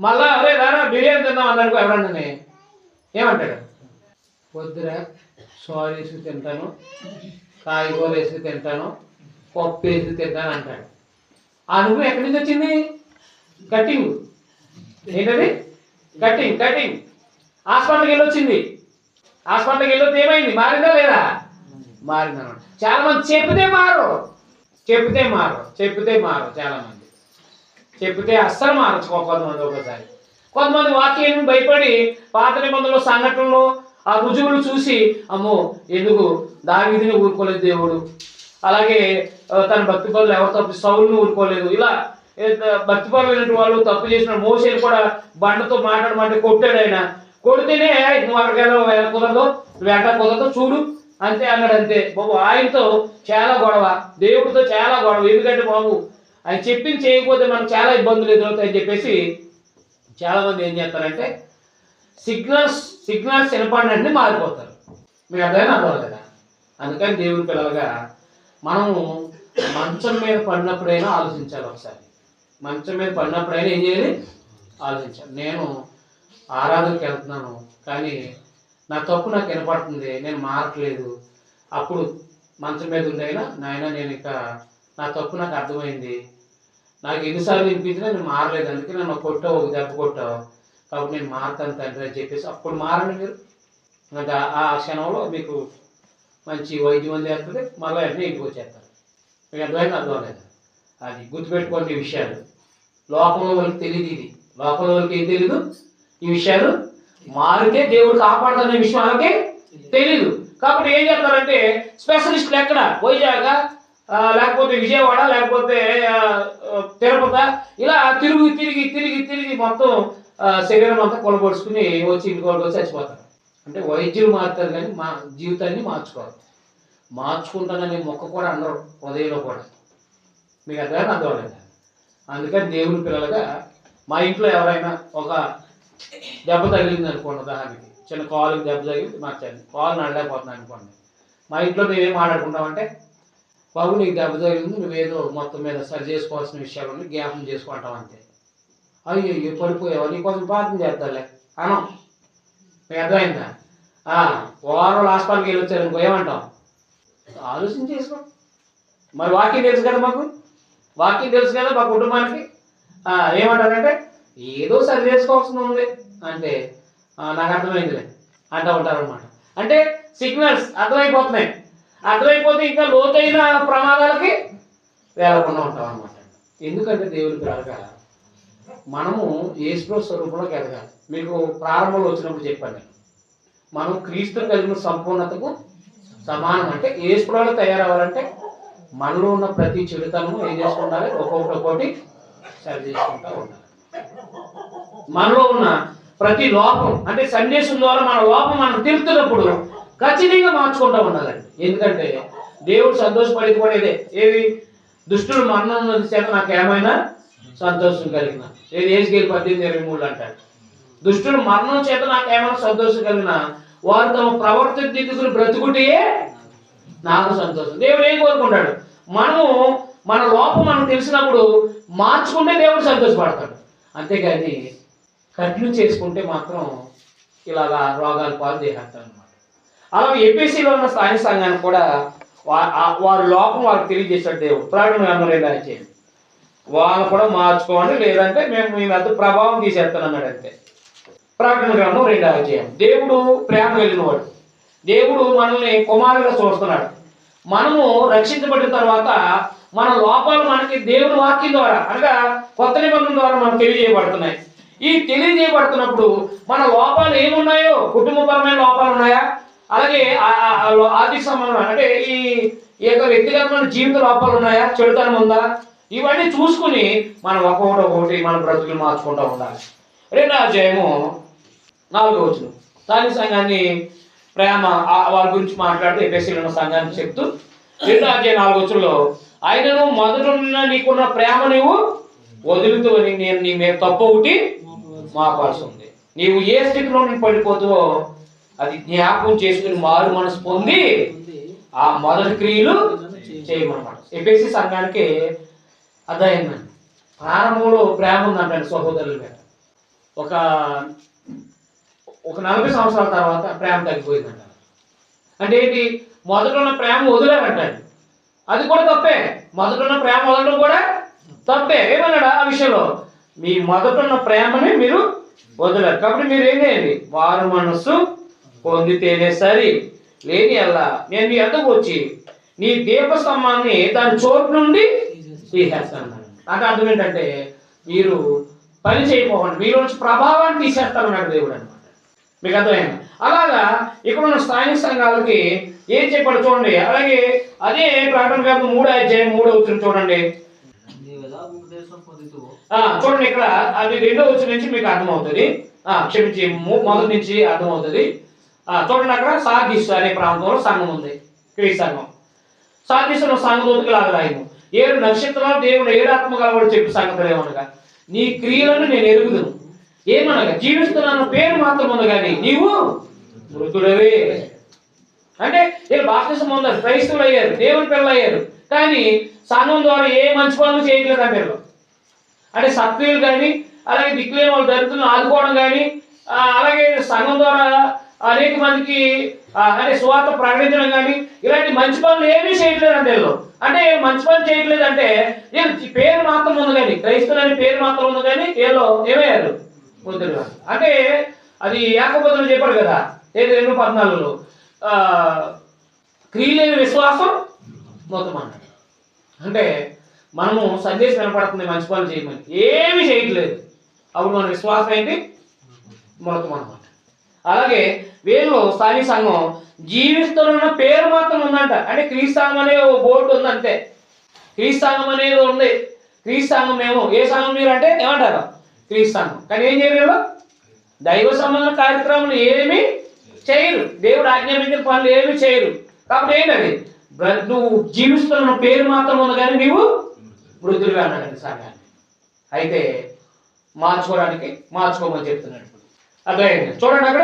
మళ్ళా అరే రారా బిర్యానీ తిందాం అన్నాడు ఎవరన్నా ఏమంటాడు? వద్దురా సారీ వేసి తింటాను, కాయగూర వేసి తింటాను, పప్పు వేసి తింటాను అంటాడు. ఆ అనుభవం ఎక్కడి నుంచి వచ్చింది? కటింగ్. ఏంటది? కటింగ్. హాస్పిటల్కి వెళ్ళి వచ్చింది. హాస్పిటల్కి వెళ్ళొద్దు ఏమైంది? మారిందా లేదా? మారిందన్నమాట. చాలా మంది చెప్తే మారు చాలా మంది చెప్తే అస్సలు మారచ్చు. కొంతమంది ఒకసారి కొంతమంది వాక్యాన్ని భయపడి పాత నిబంధనలో సంఘటనలు ఆ రుజువులు చూసి అమ్మో ఎందుకు దావీదుని ఊరుకోలేదు దేవుడు, అలాగే తన భక్తి పనులు ఎవరు తప్పు సౌలుని ఊరుకోలేదు, ఇలా భక్తి పనులు వాళ్ళు తప్పు చేసిన మోసేని కూడా బండతో మాట్లాడమంటే కొట్టాడు. ఆయన కొడితేనే నువ్వు అక్కడికి కుదరదు, నువ్వు ఎక్కడ కుదరదు చూడు అంతే అన్నాడు. అంతే బాబు ఆయనతో చాలా గొడవ, దేవుడితో చాలా గొడవ. ఎందుకంటే బాబు ఆయన చెప్పింది చేయకపోతే మనకు చాలా ఇబ్బందులు ఎదురవుతాయని చెప్పేసి చాలామంది ఏం చేస్తారంటే సిగ్నల్స్ వినపడినట్టు మారిపోతారు. మీకు అర్థమైనా అర్థం కదా? అందుకని దేవుడి పిల్లలుగా మనము మంచం మీద పడినప్పుడైనా ఆలోచించాలి. ఒకసారి మంచం మీద పడినప్పుడైనా ఏం చేయాలి? ఆలోచించాలి. నేను ఆరాధనకి వెళ్తున్నాను కానీ నా తప్పు నాకు వినపడుతుంది, నేను మారట్లేదు. అప్పుడు మంచం మీద ఉండైనా నాయన నేను ఇక నా తప్పు నాకు అర్థమైంది, నాకు ఎన్నిసార్లు వినిపించినా నేను మారలేదు, అందుకే నన్ను కొట్టావు, ఒక దెబ్బ కొట్టావు, కాబట్టి నేను మారుతాను తండ్రి అని చెప్పేసి అప్పుడు మారండి మీరు. ఇంకా ఆ క్షణంలో మీకు మంచి వైద్యం అందేస్తుంది, మళ్ళీ వెంటనే ఇంటికి వచ్చేస్తారు. మీకు అర్థమైనా అర్థమలేదు? అది గుర్తుపెట్టుకోండి. ఈ విషయాలు లోకంలో వాళ్ళకి తెలియదు. ఇది లోకంలో వాళ్ళకి ఏం తెలీదు ఈ విషయాలు. మారితే దేవుడు కాపాడుతున్న విషయం వాళ్ళకి తెలీదు. కాబట్టి ఏం చేస్తారంటే స్పెషలిస్టులు ఎక్కడ వైజాగ్ లేకపోతే విజయవాడ లేకపోతే తిరుపతి ఇలా తిరిగి మొత్తం శరీరం అంతా కొలబడుచుకుని వచ్చి ఇంటికి చచ్చిపోతారు. అంటే వైద్యులు మారుతారు కానీ మా జీవితాన్ని మార్చుకోరు. మార్చుకుంటానని మొక్క కూడా అన్నారు ఉదయంలో కూడా. మీకు అర్థమైనా అర్థమలేదు? అందుకని దేవుని పిల్లలుగా మా ఇంట్లో ఎవరైనా ఒక దెబ్బ తగిలింది అనుకోండి, ఉదాహరణకి చిన్న కాలుకి దెబ్బ తగిలింది, మార్చండి కాలు నడలేకపోతున్నాను అనుకోండి, మా ఇంట్లో మేమేం మాట్లాడుకుంటామంటే బాబు నీకు దెబ్బ తగిలింది, నువ్వేదో మొత్తం మీద సరి చేసుకోవాల్సిన విషయాలు జ్ఞాపకం చేసుకుంటాం అంతే. అయ్యో పడిపోయావు నీకోసం ప్రార్థన చేద్దాంలే అనం. మీకు అర్థమైందా? ఓవరాల్ హాస్పిటల్కి వెళ్ళి వచ్చారు అనుకో ఏమంటాం? ఆలోచన చేసుకో. మరి వాకింగ్ తెలుసు కదా మాకు, వాకింగ్ తెలుసు కదా మా కుటుంబానికి. ఏమంటారంటే ఏదో సరి చేసుకోవాల్సి ఉంది అంటే నాకు అర్థమైందిలే అంటూ ఉంటారనమాట. అంటే సిగ్నల్స్ అర్థమైపోతున్నాయి. అర్థమైపోతే ఇంకా లోతైన ప్రమాదాలకి వెళ్ళకుండా ఉంటాం అనమాట. ఎందుకంటే దేవుని పిల్లలుగా మనము యేసు స్వరూపంలోకి ఎదగాలి. మీకు ప్రారంభంలో వచ్చినప్పుడు చెప్పాను నేను, మనం క్రీస్తు కలిగిన సంపూర్ణతకు సమానం. అంటే యేసు పిల్లలు తయారవ్వాలంటే మనలో ఉన్న ప్రతి చెడుతనము ఏం చేసుకుంటాలి? ఒక్కొక్కటి సరి చేసుకుంటూ ఉండాలి. మనలో ఉన్న ప్రతి లోపం అంటే సందేశం ద్వారా మన లోపం మనం తెలుపుతున్నప్పుడు ఖచ్చితంగా మార్చుకుంటూ ఉండాలండి. ఎందుకంటే దేవుడు సంతోషపడేది కూడా ఇదే. ఏది? దుష్టుడు మరణం చేత నాకు ఏమైనా సంతోషం కలిగిన. ఏది? ఏజ్కేలు 18:23 అంటాడు. దుష్టుడు మరణం చేత నాకు ఏమైనా సంతోషం కలిగిన వారు తమ ప్రవర్తన దిద్దుకుని బ్రతుకుటే నాకు సంతోషం. దేవుడు ఏం కోరుకుంటాడు? మనము మన లోపం మనం తెలిసినప్పుడు మార్చుకుంటే దేవుడు సంతోషపడతాడు. అంతేగాని కంటిన్యూ చేసుకుంటే మాత్రం ఇలాగా రోగాలు పాలు చేసేస్తాడు అనమాట. అలాగే ఎపిసిలో ఉన్న స్థానిక సంఘానికి కూడా వారి లోపం వాళ్ళకి తెలియజేశాడు దేవుడు. ప్రకటన 2:5 వాళ్ళని కూడా మార్చుకోండి, లేదంటే మేము మీ మీద ప్రభావం తీసేస్తాను అన్నాడు. అంతే. ప్రకటన 2:5. దేవుడు ప్రేమ కలిగిన వాడు. దేవుడు మనల్ని కుమారుగా చూస్తున్నాడు. మనము రక్షించబడిన తర్వాత మన లోపాలు మనకి దేవుని వాక్యం ద్వారా అనగా కొత్త నిబంధన ద్వారా మనకు తెలియజేయబడుతున్నాయి. ఈ తెలియజేయబడుతున్నప్పుడు మన లోపాలు ఏమున్నాయో, కుటుంబపరమైన లోపాలు ఉన్నాయా, అలాగే ఆర్థిక సంబంధం అంటే ఈ యొక్క వ్యక్తిగతమైన జీవిత లోపాలు ఉన్నాయా, చెడుతనం ఉందా, ఇవన్నీ చూసుకుని మనం ఒక్కొక్కటి మన బ్రతుకులు మార్చుకుంటూ ఉండాలి. 2వ అధ్యాయము 4వ వచనం. స్థానిక సంఘాన్ని ప్రేమ వాళ్ళ గురించి మాట్లాడుతూ ఎఫెసీలో ఉన్న సంఘాన్ని చెప్తూ 2వ అధ్యాయం 4వ వచనంలో, ఆయనను మొదట నీకున్న ప్రేమ నీవు వదులుతూ నేను నీ మీద తప్పు ఒకటి మాపాల్సి ఉంది. నీవు ఏ స్థితిలో నేను పడిపోతావో అది జ్ఞాపకం చేసుకుని మారు మనసు పొంది ఆ మొదటి క్రియలు చేయమన్నమాట. ఎఫెసీ సంఘానికి అర్థమైందండి. ప్రారంభంలో ప్రేమ ఉందంటండి సహోదరుల మీద. ఒక 40 సంవత్సరాల తర్వాత ప్రేమ తగ్గిపోయిందంట. అంటే ఏంటి? మొదట ఉన్న ప్రేమ వదిలేరంటాడు. అది కూడా తప్పే. మొదట ఉన్న ప్రేమ వదలడం కూడా తప్పే. ఏమన్నాడు ఆ విషయంలో? మీ మొదట ఉన్న ప్రేమని మీరు వదలరు. కాబట్టి మీరు ఏం చేయండి? వారు మనస్సు పొందితేనే సరి, లేని అలా నేను మీ ఎద్దకు వచ్చి నీ దీపస్తంభాన్ని దాని చోటు నుండి తీసేస్తాను. అంటే అర్థం ఏంటంటే మీరు పని చేయకపోకండి, మీలో నుంచి ప్రభావాన్ని తీసేస్తానన్నాడు దేవుడు అనమాట. మీకు అర్థమైంది? అలాగా ఇక్కడ ఉన్న స్థానిక సంఘాలకి ఏం చెప్పాడు చూడండి. అలాగే అదే ప్రకటన గ్రంథం 3వ అధ్యాయం 3వ వచనం చూడండి. చూడండి ఇక్కడ అది 2వ వచనం నుంచి మీకు అర్థమవుతుంది. క్షమించి మొదటి నుంచి అర్థమవుతుంది. చూడండి అక్కడ సార్దీస్ అనే ప్రాంతంలో సంఘం ఉంది, క్రీస్తు సంఘం. సార్దీసులో సంఘదూతకి లాగా రాయము 7 నక్షత్రాలు దేవుడు 7 ఆత్మ కలవాడు చెప్పి సంగతులు ఏమనగా, నీ క్రియలను నేను ఎరుగుదును. ఏమనగా జీవిస్తున్నాను పేరు మాత్రం ఉంది కానీ నీవు మృతుడవే. అంటే వీళ్ళు బాప్తిసం పొందారు, క్రైస్తవులు అయ్యారు, దేవుని పిల్లలు అయ్యారు, కానీ సంఘం ద్వారా ఏ మంచి పనులు చేయట్లేదు అంటే అంటే సత్క్రియలు కానీ అలాగే దిక్కులే వాళ్ళు దరిద్రులను ఆదుకోవడం కానీ అలాగే సంఘం ద్వారా అనేక మందికి అంటే సువార్త ప్రకటించడం కానీ ఇలాంటి మంచి పనులు ఏమీ చేయట్లేదు అంటే వీళ్ళు. అంటే మంచి పనులు చేయట్లేదు అంటే వీళ్ళు పేరు మాత్రం ఉంది కానీ, క్రైస్తవులు అనే పేరు మాత్రం ఉంది కానీ వీళ్ళు ఏమయ్యారు? ముద్దులు. అంటే అది యాకోబులో చెప్పాడు కదా 2:14 క్రియలేని విశ్వాసం మొత్తం అన్నాడు. అంటే మనము సందేశం వినపడుతుంది మంచి పనులు చేయమని, ఏమీ చేయట్లేదు, అప్పుడు మన విశ్వాసం ఏంటి? మొత్తం అన్నమాట. అలాగే వీళ్ళు స్థానిక సంఘం జీవిస్తున్న పేరు మాత్రం ఉందంట. అంటే క్రీస్తు సంఘం అనే ఓ బోర్డు ఉంది అంతే. క్రీస్తు సంఘం అనేది ఉంది. క్రీస్తు సంఘం మేము ఏ సంఘం మీరు అంటే ఏమంటారు? క్రీస్తు సంఘం. కానీ ఏం చేయరు? దైవ సంబంధ కార్యక్రమాలు ఏమీ చేయరు, దేవుడు ఆజ్ఞాపించిన పనులు ఏమీ చేయరు. కాబట్టి ఏంటది? నువ్వు జీవిస్తున్న పేరు మాత్రం ఉంది కానీ నీవు వృద్ధులుగా అన్నాడు సంఘాన్ని. అయితే మార్చుకోమని చెప్తున్నాడు. అర్థమైంది? చూడండి అక్కడ,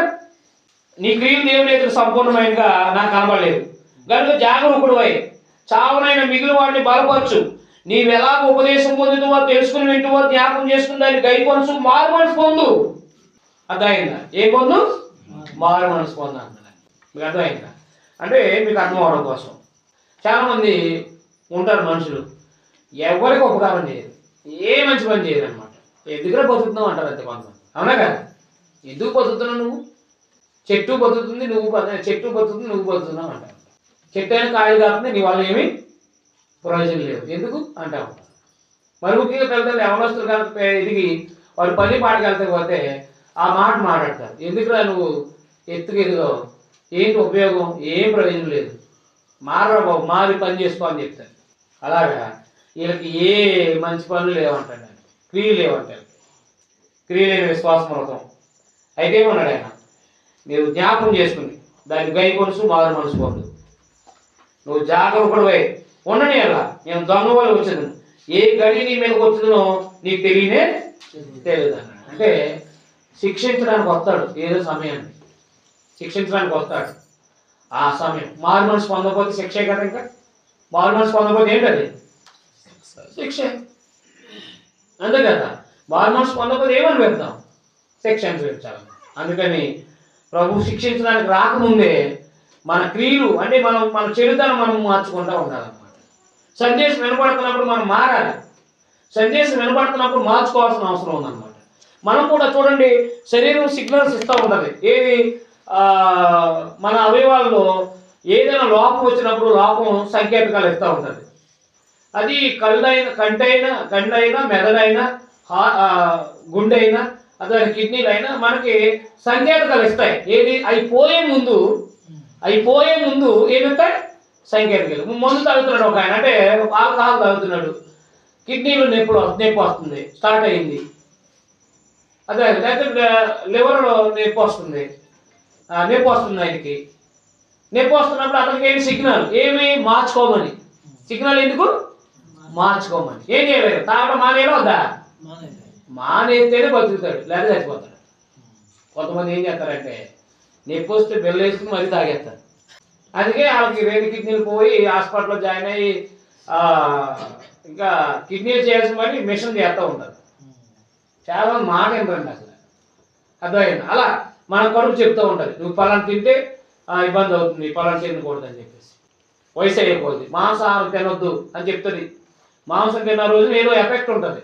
నీ క్రియలు దేవుని ఎదురు సంపూర్ణమైనగా నాకు కనబడలేదు కనుక జాగరూకుడువై చావునైన మిగిలిన వాడిని బలపరచు. నీవు ఎలాగ ఉపదేశం పొందుతువో తెలుసుకుని వింటువో జ్ఞాపకం చేసుకుని దాన్ని గైకొనసు, మారు మనసు పొందు. అర్థమైందా? ఏ పొందు? మారు మనసు పొందు అంటున్నాడు. మీకు అర్థమైందా? అంటే మీకు అర్థం అవడం కోసం చాలామంది ఉంటారు మనుషులు, ఎవరికి ఉపకారం చేయరు, ఏ మంచి పని చేయరు అనమాట. ఎందుకురా బతుకుతున్నావు అంటారు అంతే కొంతమంది. అవునా కదా? ఎందుకు బతుకుతున్నావు నువ్వు? చెట్టు బతుకుతుంది నువ్వు బతుకుతున్నావు అంటారు. చెట్టు అయిన కాయలు కాకుండా నీ వల్ల ఏమీ ప్రయోజనం లేదు, ఎందుకు అంటావు. మరి ముఖ్యంగా పిల్లలు యవనస్తులు కనుక ఎదిగి వారు పని పాటకి వెళ్తే ఆ మాట మాట్లాడతారు. ఎందుకురా నువ్వు ఎదిగో, ఏంటి ఉపయోగం? ఏం ప్రయోజనం లేదు, మారరా బాబు, మారి పని చేసుకో అని చెప్తారు. అలాగా వీళ్ళకి ఏ మంచి పనులు లేవంటాడు, క్రియలు లేవంటాడు. క్రియలేని విశ్వాసం అవుతాం. అయితే ఏమన్నాడు ఆయన? మీరు జ్ఞాపకం చేసుకుని దాన్ని గై కొనుసు, మారు మనసు పొందు. నువ్వు జాగరూకుడువై ఉండని అలా నేను దొంగ వాళ్ళు వచ్చేది, ఏ గడి నీ మీదకి వచ్చిందో నీకు తెలియదు అన్నాడు. అంటే శిక్షించడానికి వస్తాడు, ఏదో సమయాన్ని శిక్షించడానికి వస్తాడు. ఆ సమయం మారు మనసు పొందకపోతే శిక్షే కదా. ఇంకా మారు మనసు పొందకపోతే ఏంటది? శిక్షే. అంతే కదా? మారు మనసు పొందకపోతే ఏమని పెడతాం? శిక్ష అనుభవించాలి. అందుకని ప్రభు శిక్షించడానికి రాకముందే మన క్రియలు అంటే మన చెడుతనం మనం మార్చుకుంటూ ఉండాలన్నమాట. సందేశం వినపడుతున్నప్పుడు మనం మారాలి. సందేశం వినపడుతున్నప్పుడు మార్చుకోవాల్సిన అవసరం ఉందన్నమాట. మనం కూడా చూడండి, శరీరం సిగ్నల్స్ ఇస్తూ ఉంటుంది. ఏది? మన అవయవాల్లో ఏదైనా లోపం వచ్చినప్పుడు లోపం సంకేతకాలు ఇస్తూ ఉంటుంది. అది కండైనా మెదడైనా గుండె అయినా అదే కిడ్నీలు అయినా మనకి సంకేతాలు ఇస్తాయి. ఏది? అయిపోయే ముందు ఏమిస్తాయి? సంకేతాలు. ముందు తాగుతున్నాడు ఒక ఆయన, అంటే ఆల్కహాల్ తాగుతున్నాడు, కిడ్నీలో నొప్పి వస్తుంది, స్టార్ట్ అయింది. అదే లేకపోతే లివర్లో నొప్పి వస్తుంది ఆయనకి. నొప్పి వస్తున్నప్పుడు అతనికి ఏంటి సిగ్నల్, ఏమి మార్చుకోమని. సిగ్నల్ ఎందుకు? మార్చుకోమని. ఏం చేయలేదు, తాగడం మానేలా వద్దా? మానేస్తేనే బతుకుతాడు, లేదా చచ్చిపోతాడు. కొంతమంది ఏం చేస్తారంటే నొప్పి వస్తే బెల్ల వేసుకుని మరీ తాగేస్తారు. అందుకే వాళ్ళకి 2 కిడ్నీలు పోయి హాస్పిటల్లో జాయిన్ అయ్యి ఇంకా కిడ్నీలు చేయాల్సిన మరి మిషన్ చేస్తూ ఉంటారు. చాలా మాట ఏంటండి అసలు, అర్థమైంది. అలా మన కడుపు చెప్తూ ఉంటుంది, నువ్వు పలానా తింటే ఇబ్బంది అవుతుంది, పలానా తినకూడదు అని చెప్పేసి. వయసు అయిపోతుంది, మాంసాహారం తినొద్దు అని చెప్తుంది. మాంసం తిన్న రోజున ఏదో ఎఫెక్ట్ ఉంటుంది.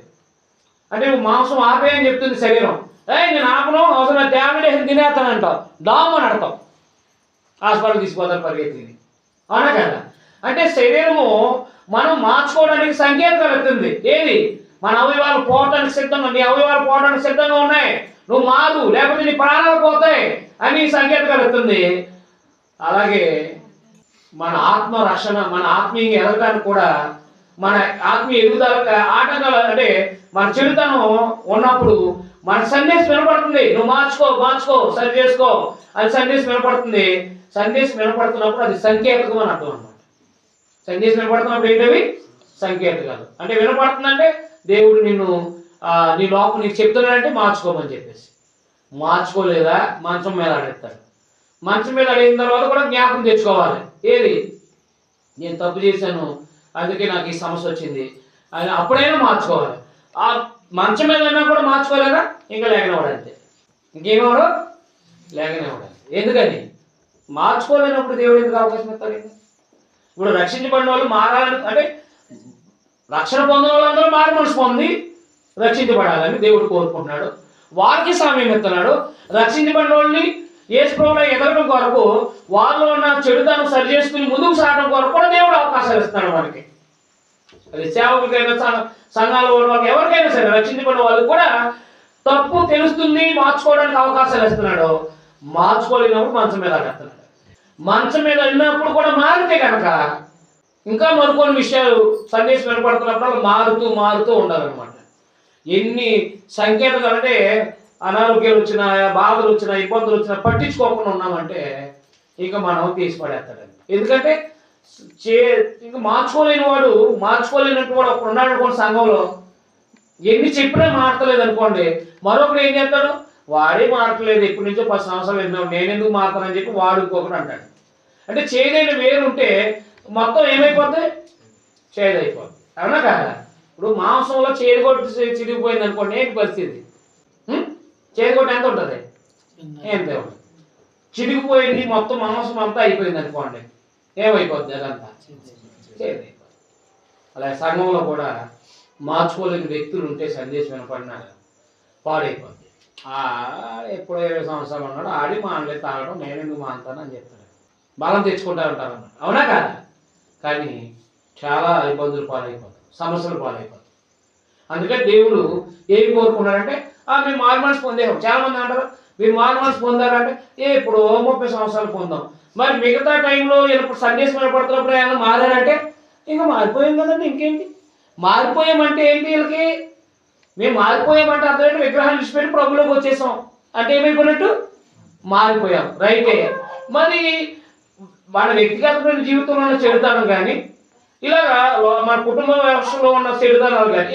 అంటే నువ్వు మాంసం ఆపేయని చెప్తుంది శరీరం. నేను ఆపను, అవసరం ట్యాబ్లెట్ వేసి తినేస్తానంటావు, డామ్ అని అడతావు, హాస్పిటల్ తీసుకుపోతారు పరిగెత్తి. అవునా కదా? అంటే శరీరము మనం మార్చుకోవడానికి సంకేతాలు ఎత్తుంది. ఏది? మన అవయవాలు పోవటానికి సిద్ధంగా, నీ అవయవాలు పోవడానికి సిద్ధంగా ఉన్నాయి, నువ్వు మారు లేకపోతే నీ ప్రాణాలు పోతాయి అని సంకేతాలు ఎత్తుంది. అలాగే మన ఆత్మ రక్షణ, మన ఆత్మీయ ఎదగడానికి కూడా, మన ఆత్మీయ ఎదుగుదల ఆటంకాలు అంటే మన చెడుతనం ఉన్నప్పుడు మన సందేశం వినపడుతుంది, నువ్వు మార్చుకో సరి చేసుకో అని సందేశం వినపడుతుంది. సందేశం వినపడుతున్నప్పుడు అది సంకేతకం అని అర్థం అన్నమాట. సందేశం వినపడుతున్నప్పుడు ఏంటవి? సంకేతకాలు. అంటే వినపడుతుందంటే దేవుడు నిన్ను నీ లోపల నీకు చెప్తున్నాడంటే మార్చుకోమని చెప్పేసి. మార్చుకోలేదా మంచం మీద ఆడేస్తాడు. మంచం మీద అడిగిన తర్వాత కూడా జ్ఞాపకం తెచ్చుకోవాలి. ఏది? నేను తప్పు చేశాను, అందుకే నాకు ఈ సమస్య వచ్చింది అని అప్పుడైనా మార్చుకోవాలి. ఆ మంచం మీద అయినా కూడా మార్చుకోలేదా ఇంకా లేకనేవాడు అంతే. ఇంకేమేవాడు? లేకనేవాడు. ఎందుకని? మార్చుకోలేనప్పుడు దేవుడు ఎందుకు అవకాశం ఇస్తాడు? ఇప్పుడు రక్షించబడిన వాళ్ళు మారాలని, అంటే రక్షణ పొందిన వాళ్ళందరూ మారి మనసు పొంది రక్షించబడాలని దేవుడు కోరుకుంటున్నాడు. వారికి సమయం ఇస్తున్నాడు. రక్షించబడిన వాళ్ళని యేసు ప్రభువులో ఎదగడం కొరకు, వాళ్ళలో ఉన్న చెడుతనం సరి చేసుకుని ముందుకు సాగడం కొరకు కూడా దేవుడు అవకాశాలు ఇస్తున్నాడు మనకి. అది సేవకులకైనా సంఘాల వాళ్ళకి ఎవరికైనా సరే రక్షించబడిన వాళ్ళకి కూడా తప్పు తెలుస్తుంది, మార్చుకోవడానికి అవకాశాలు ఇస్తున్నాడు. మార్చుకోలేనప్పుడు మంచం మీద ఆడుతున్నాడు. మంచం మీద వెళ్ళినప్పుడు కూడా మారితే కనుక ఇంకా మరికొన్ని విషయాలు సందేశం వినపడుతున్నప్పుడు మారుతూ ఉండాలన్నమాట. ఎన్ని సంకేతాలు అంటే అనారోగ్యాలు వచ్చినా, బాధలు వచ్చినా, ఇబ్బందులు వచ్చినా పట్టించుకోకుండా ఉన్నామంటే ఇంకా మనం తీసి పడేస్తాడండి. ఎందుకంటే ఇంకా మార్చుకోలేని వాడు ఒకడు ఉన్నాడు అనుకోండి సంఘంలో, ఎన్ని చెప్పినా మారతలేదు అనుకోండి, మరొకడు ఏం చేస్తాడు, వాడే మారట్లేదు, ఎప్పటి నుంచో 10 సంవత్సరాలు వెళ్ళినాడు, నేనెందుకు మారుతానని చెప్పి వాడు ఇంకొకటి అంటాడు. అంటే చేదైన వేరుంటే మొత్తం ఏమైపోద్ది? చేదైపోద్ది. అవునా కదా? ఇప్పుడు మాంసంలో చేదుగొట్టు చిరిగిపోయింది అనుకోండి, ఏంటి పరిస్థితి? చేదుగొట్టు ఎంత ఉంటుంది? ఎంత ఉంటుంది? చిరిగిపోయింది, మొత్తం మాంసం అంతా అయిపోయింది అనుకోండి, ఏమైపోద్ది? అదంతా చేదైపోద్ది. అలాగే సంఘంలో కూడా మార్చుకోలేని వ్యక్తులు ఉంటే సందేశం వినపడినా పాడైపోద్ది. ఎప్పుడో 20 సంవత్సరాలు ఉన్నాడు, ఆడి మానలే తాగడం, నేను ఎందుకు మానుతానని చెప్తాడు, బలం తెచ్చుకుంటా ఉంటారు అన్నమాట. అవునా కాదా? కానీ చాలా ఇబ్బందులు పాలైపోతాం, సమస్యలు పాలైపోతాం. అందుకని దేవుడు ఏమి కోరుకున్నాడంటే మేము మారు మనసు పొందాము. చాలా మంది అంటారు, మీరు మారు మనసు పొందారంటే ఇప్పుడు 30 సంవత్సరాలు పొందాం, మరి మిగతా టైంలో సందేశం వినపడుతున్నప్పుడు ఏమైనా మారారంటే ఇంకా మారిపోయాం కదండి, ఇంకేంటి? మారిపోయామంటే ఏంటి? వీళ్ళకి మేము మారిపోయామంటే అర్థమైతే విగ్రహాలు విడిచిపెట్టి ప్రభులోకి వచ్చేసాం అంటే ఏమైపోయినట్టు? మారిపోయాం, రైటే. మరి మన వ్యక్తిగతమైన జీవితంలో చెడుతాను కానీ, ఇలాగా మన కుటుంబ వ్యవస్థలో ఉన్న చెడుతనాలు కానీ,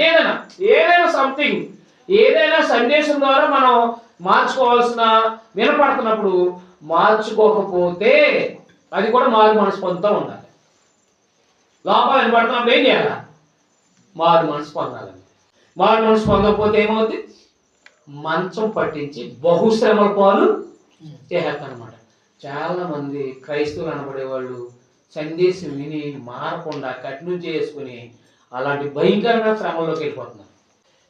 ఏదైనా సంథింగ్, ఏదైనా సందేశం ద్వారా మనం మార్చుకోవాల్సిన వినపడుతున్నప్పుడు మార్చుకోకపోతే అది కూడా మారు మనసు పొందుతూ ఉండాలి. లోపల వినపడుతున్నప్పుడు ఏం చేయాలి? మారు మనసు పొందాలి. మారు మనసు పొందకపోతే ఏమవుతుంది? మంచం పట్టించి బహుశ్రమల పాలు చేస్తారనమాట. చాలా మంది క్రైస్తవులు అనబడేవాళ్ళు సందేశం విని మారకుండా కఠినం చేసుకుని అలాంటి భయంకరమైన శ్రమంలోకి వెళ్ళిపోతున్నారు.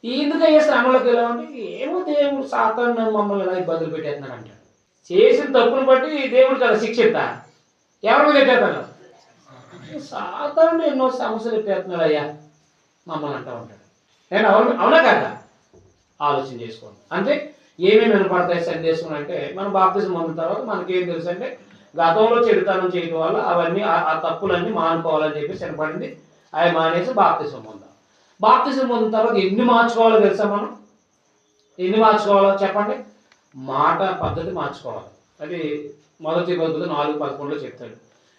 ఎందుకయ్యే శ్రమంలోకి వెళ్ళామంటే ఏమో దేవుడు సాతాను మమ్మల్ని ఎలా ఇబ్బందులు పెట్టేస్తున్నాడు అంటాడు. చేసిన తప్పును బట్టి దేవుడు కదా శిక్షిస్తా, ఎవరి పెట్టేస్తాడు? సాతాను ఎన్నో సమస్యలు పెట్టేస్తున్నాడు అయ్యా మమ్మల్ని అంటూ ఉంటాడు. నేను అవునా కదా? ఆలోచన చేసుకోండి. అంటే ఏమేమి వినపడతాయి సందేశం అంటే, మనం బాప్తిజం పొందిన తర్వాత మనకేం తెలుసు అంటే గతంలో చెడుతనం చేయడం వల్ల అవన్నీ ఆ తప్పులన్నీ మానుకోవాలని చెప్పేసి వినపడింది. అవి మానేసి బాప్తిజం పొందాం. బాప్తిజం పొందిన తర్వాత ఎన్ని మార్చుకోవాలో తెలుసా మనం? ఎన్ని మార్చుకోవాలో చెప్పండి. మాట పద్ధతి మార్చుకోవాలి. అది మొదటి పద్ధతి 4:11 చెప్తాడు.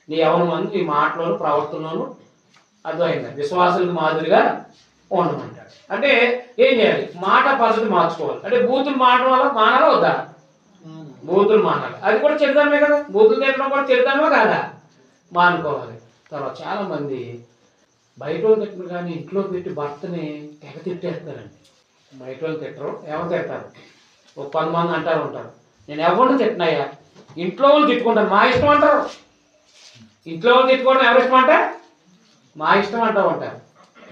నీ యవ్వన మంది నీ మాటలోను ప్రవర్తనలోను అర్థమైంది విశ్వాసులకు మాదిరిగా ఉండమంటాడు. అంటే ఏం చేయాలి? మాట పద్ధతి మార్చుకోవాలి. అంటే బూతులు మాటల వల్ల మానాలా వద్దా? బూతులు మానాలి. అది కూడా చెడుతనమే కదా. బూతులు తిట్టడం కూడా చెడుతనమే కాదా? మానుకోవాలి. తర్వాత చాలామంది బయట వాళ్ళు తిట్టరు కానీ ఇంట్లో పెట్టి భర్తని తెగ తిట్టేస్తారండి. బయట వాళ్ళు తిట్టరు, ఎవరు తిడతారు? ఒక 10 మంది అంటారు ఉంటారు, నేను ఎవరిని తిట్టినాయా, ఇంట్లో వాళ్ళు తిట్టుకుంటారు, మా ఇష్టం అంటారు. ఇంట్లో వాళ్ళు తిట్టుకోవడం ఎవరి ఇష్టం అంట? మా ఇష్టం అంటూ ఉంటారు.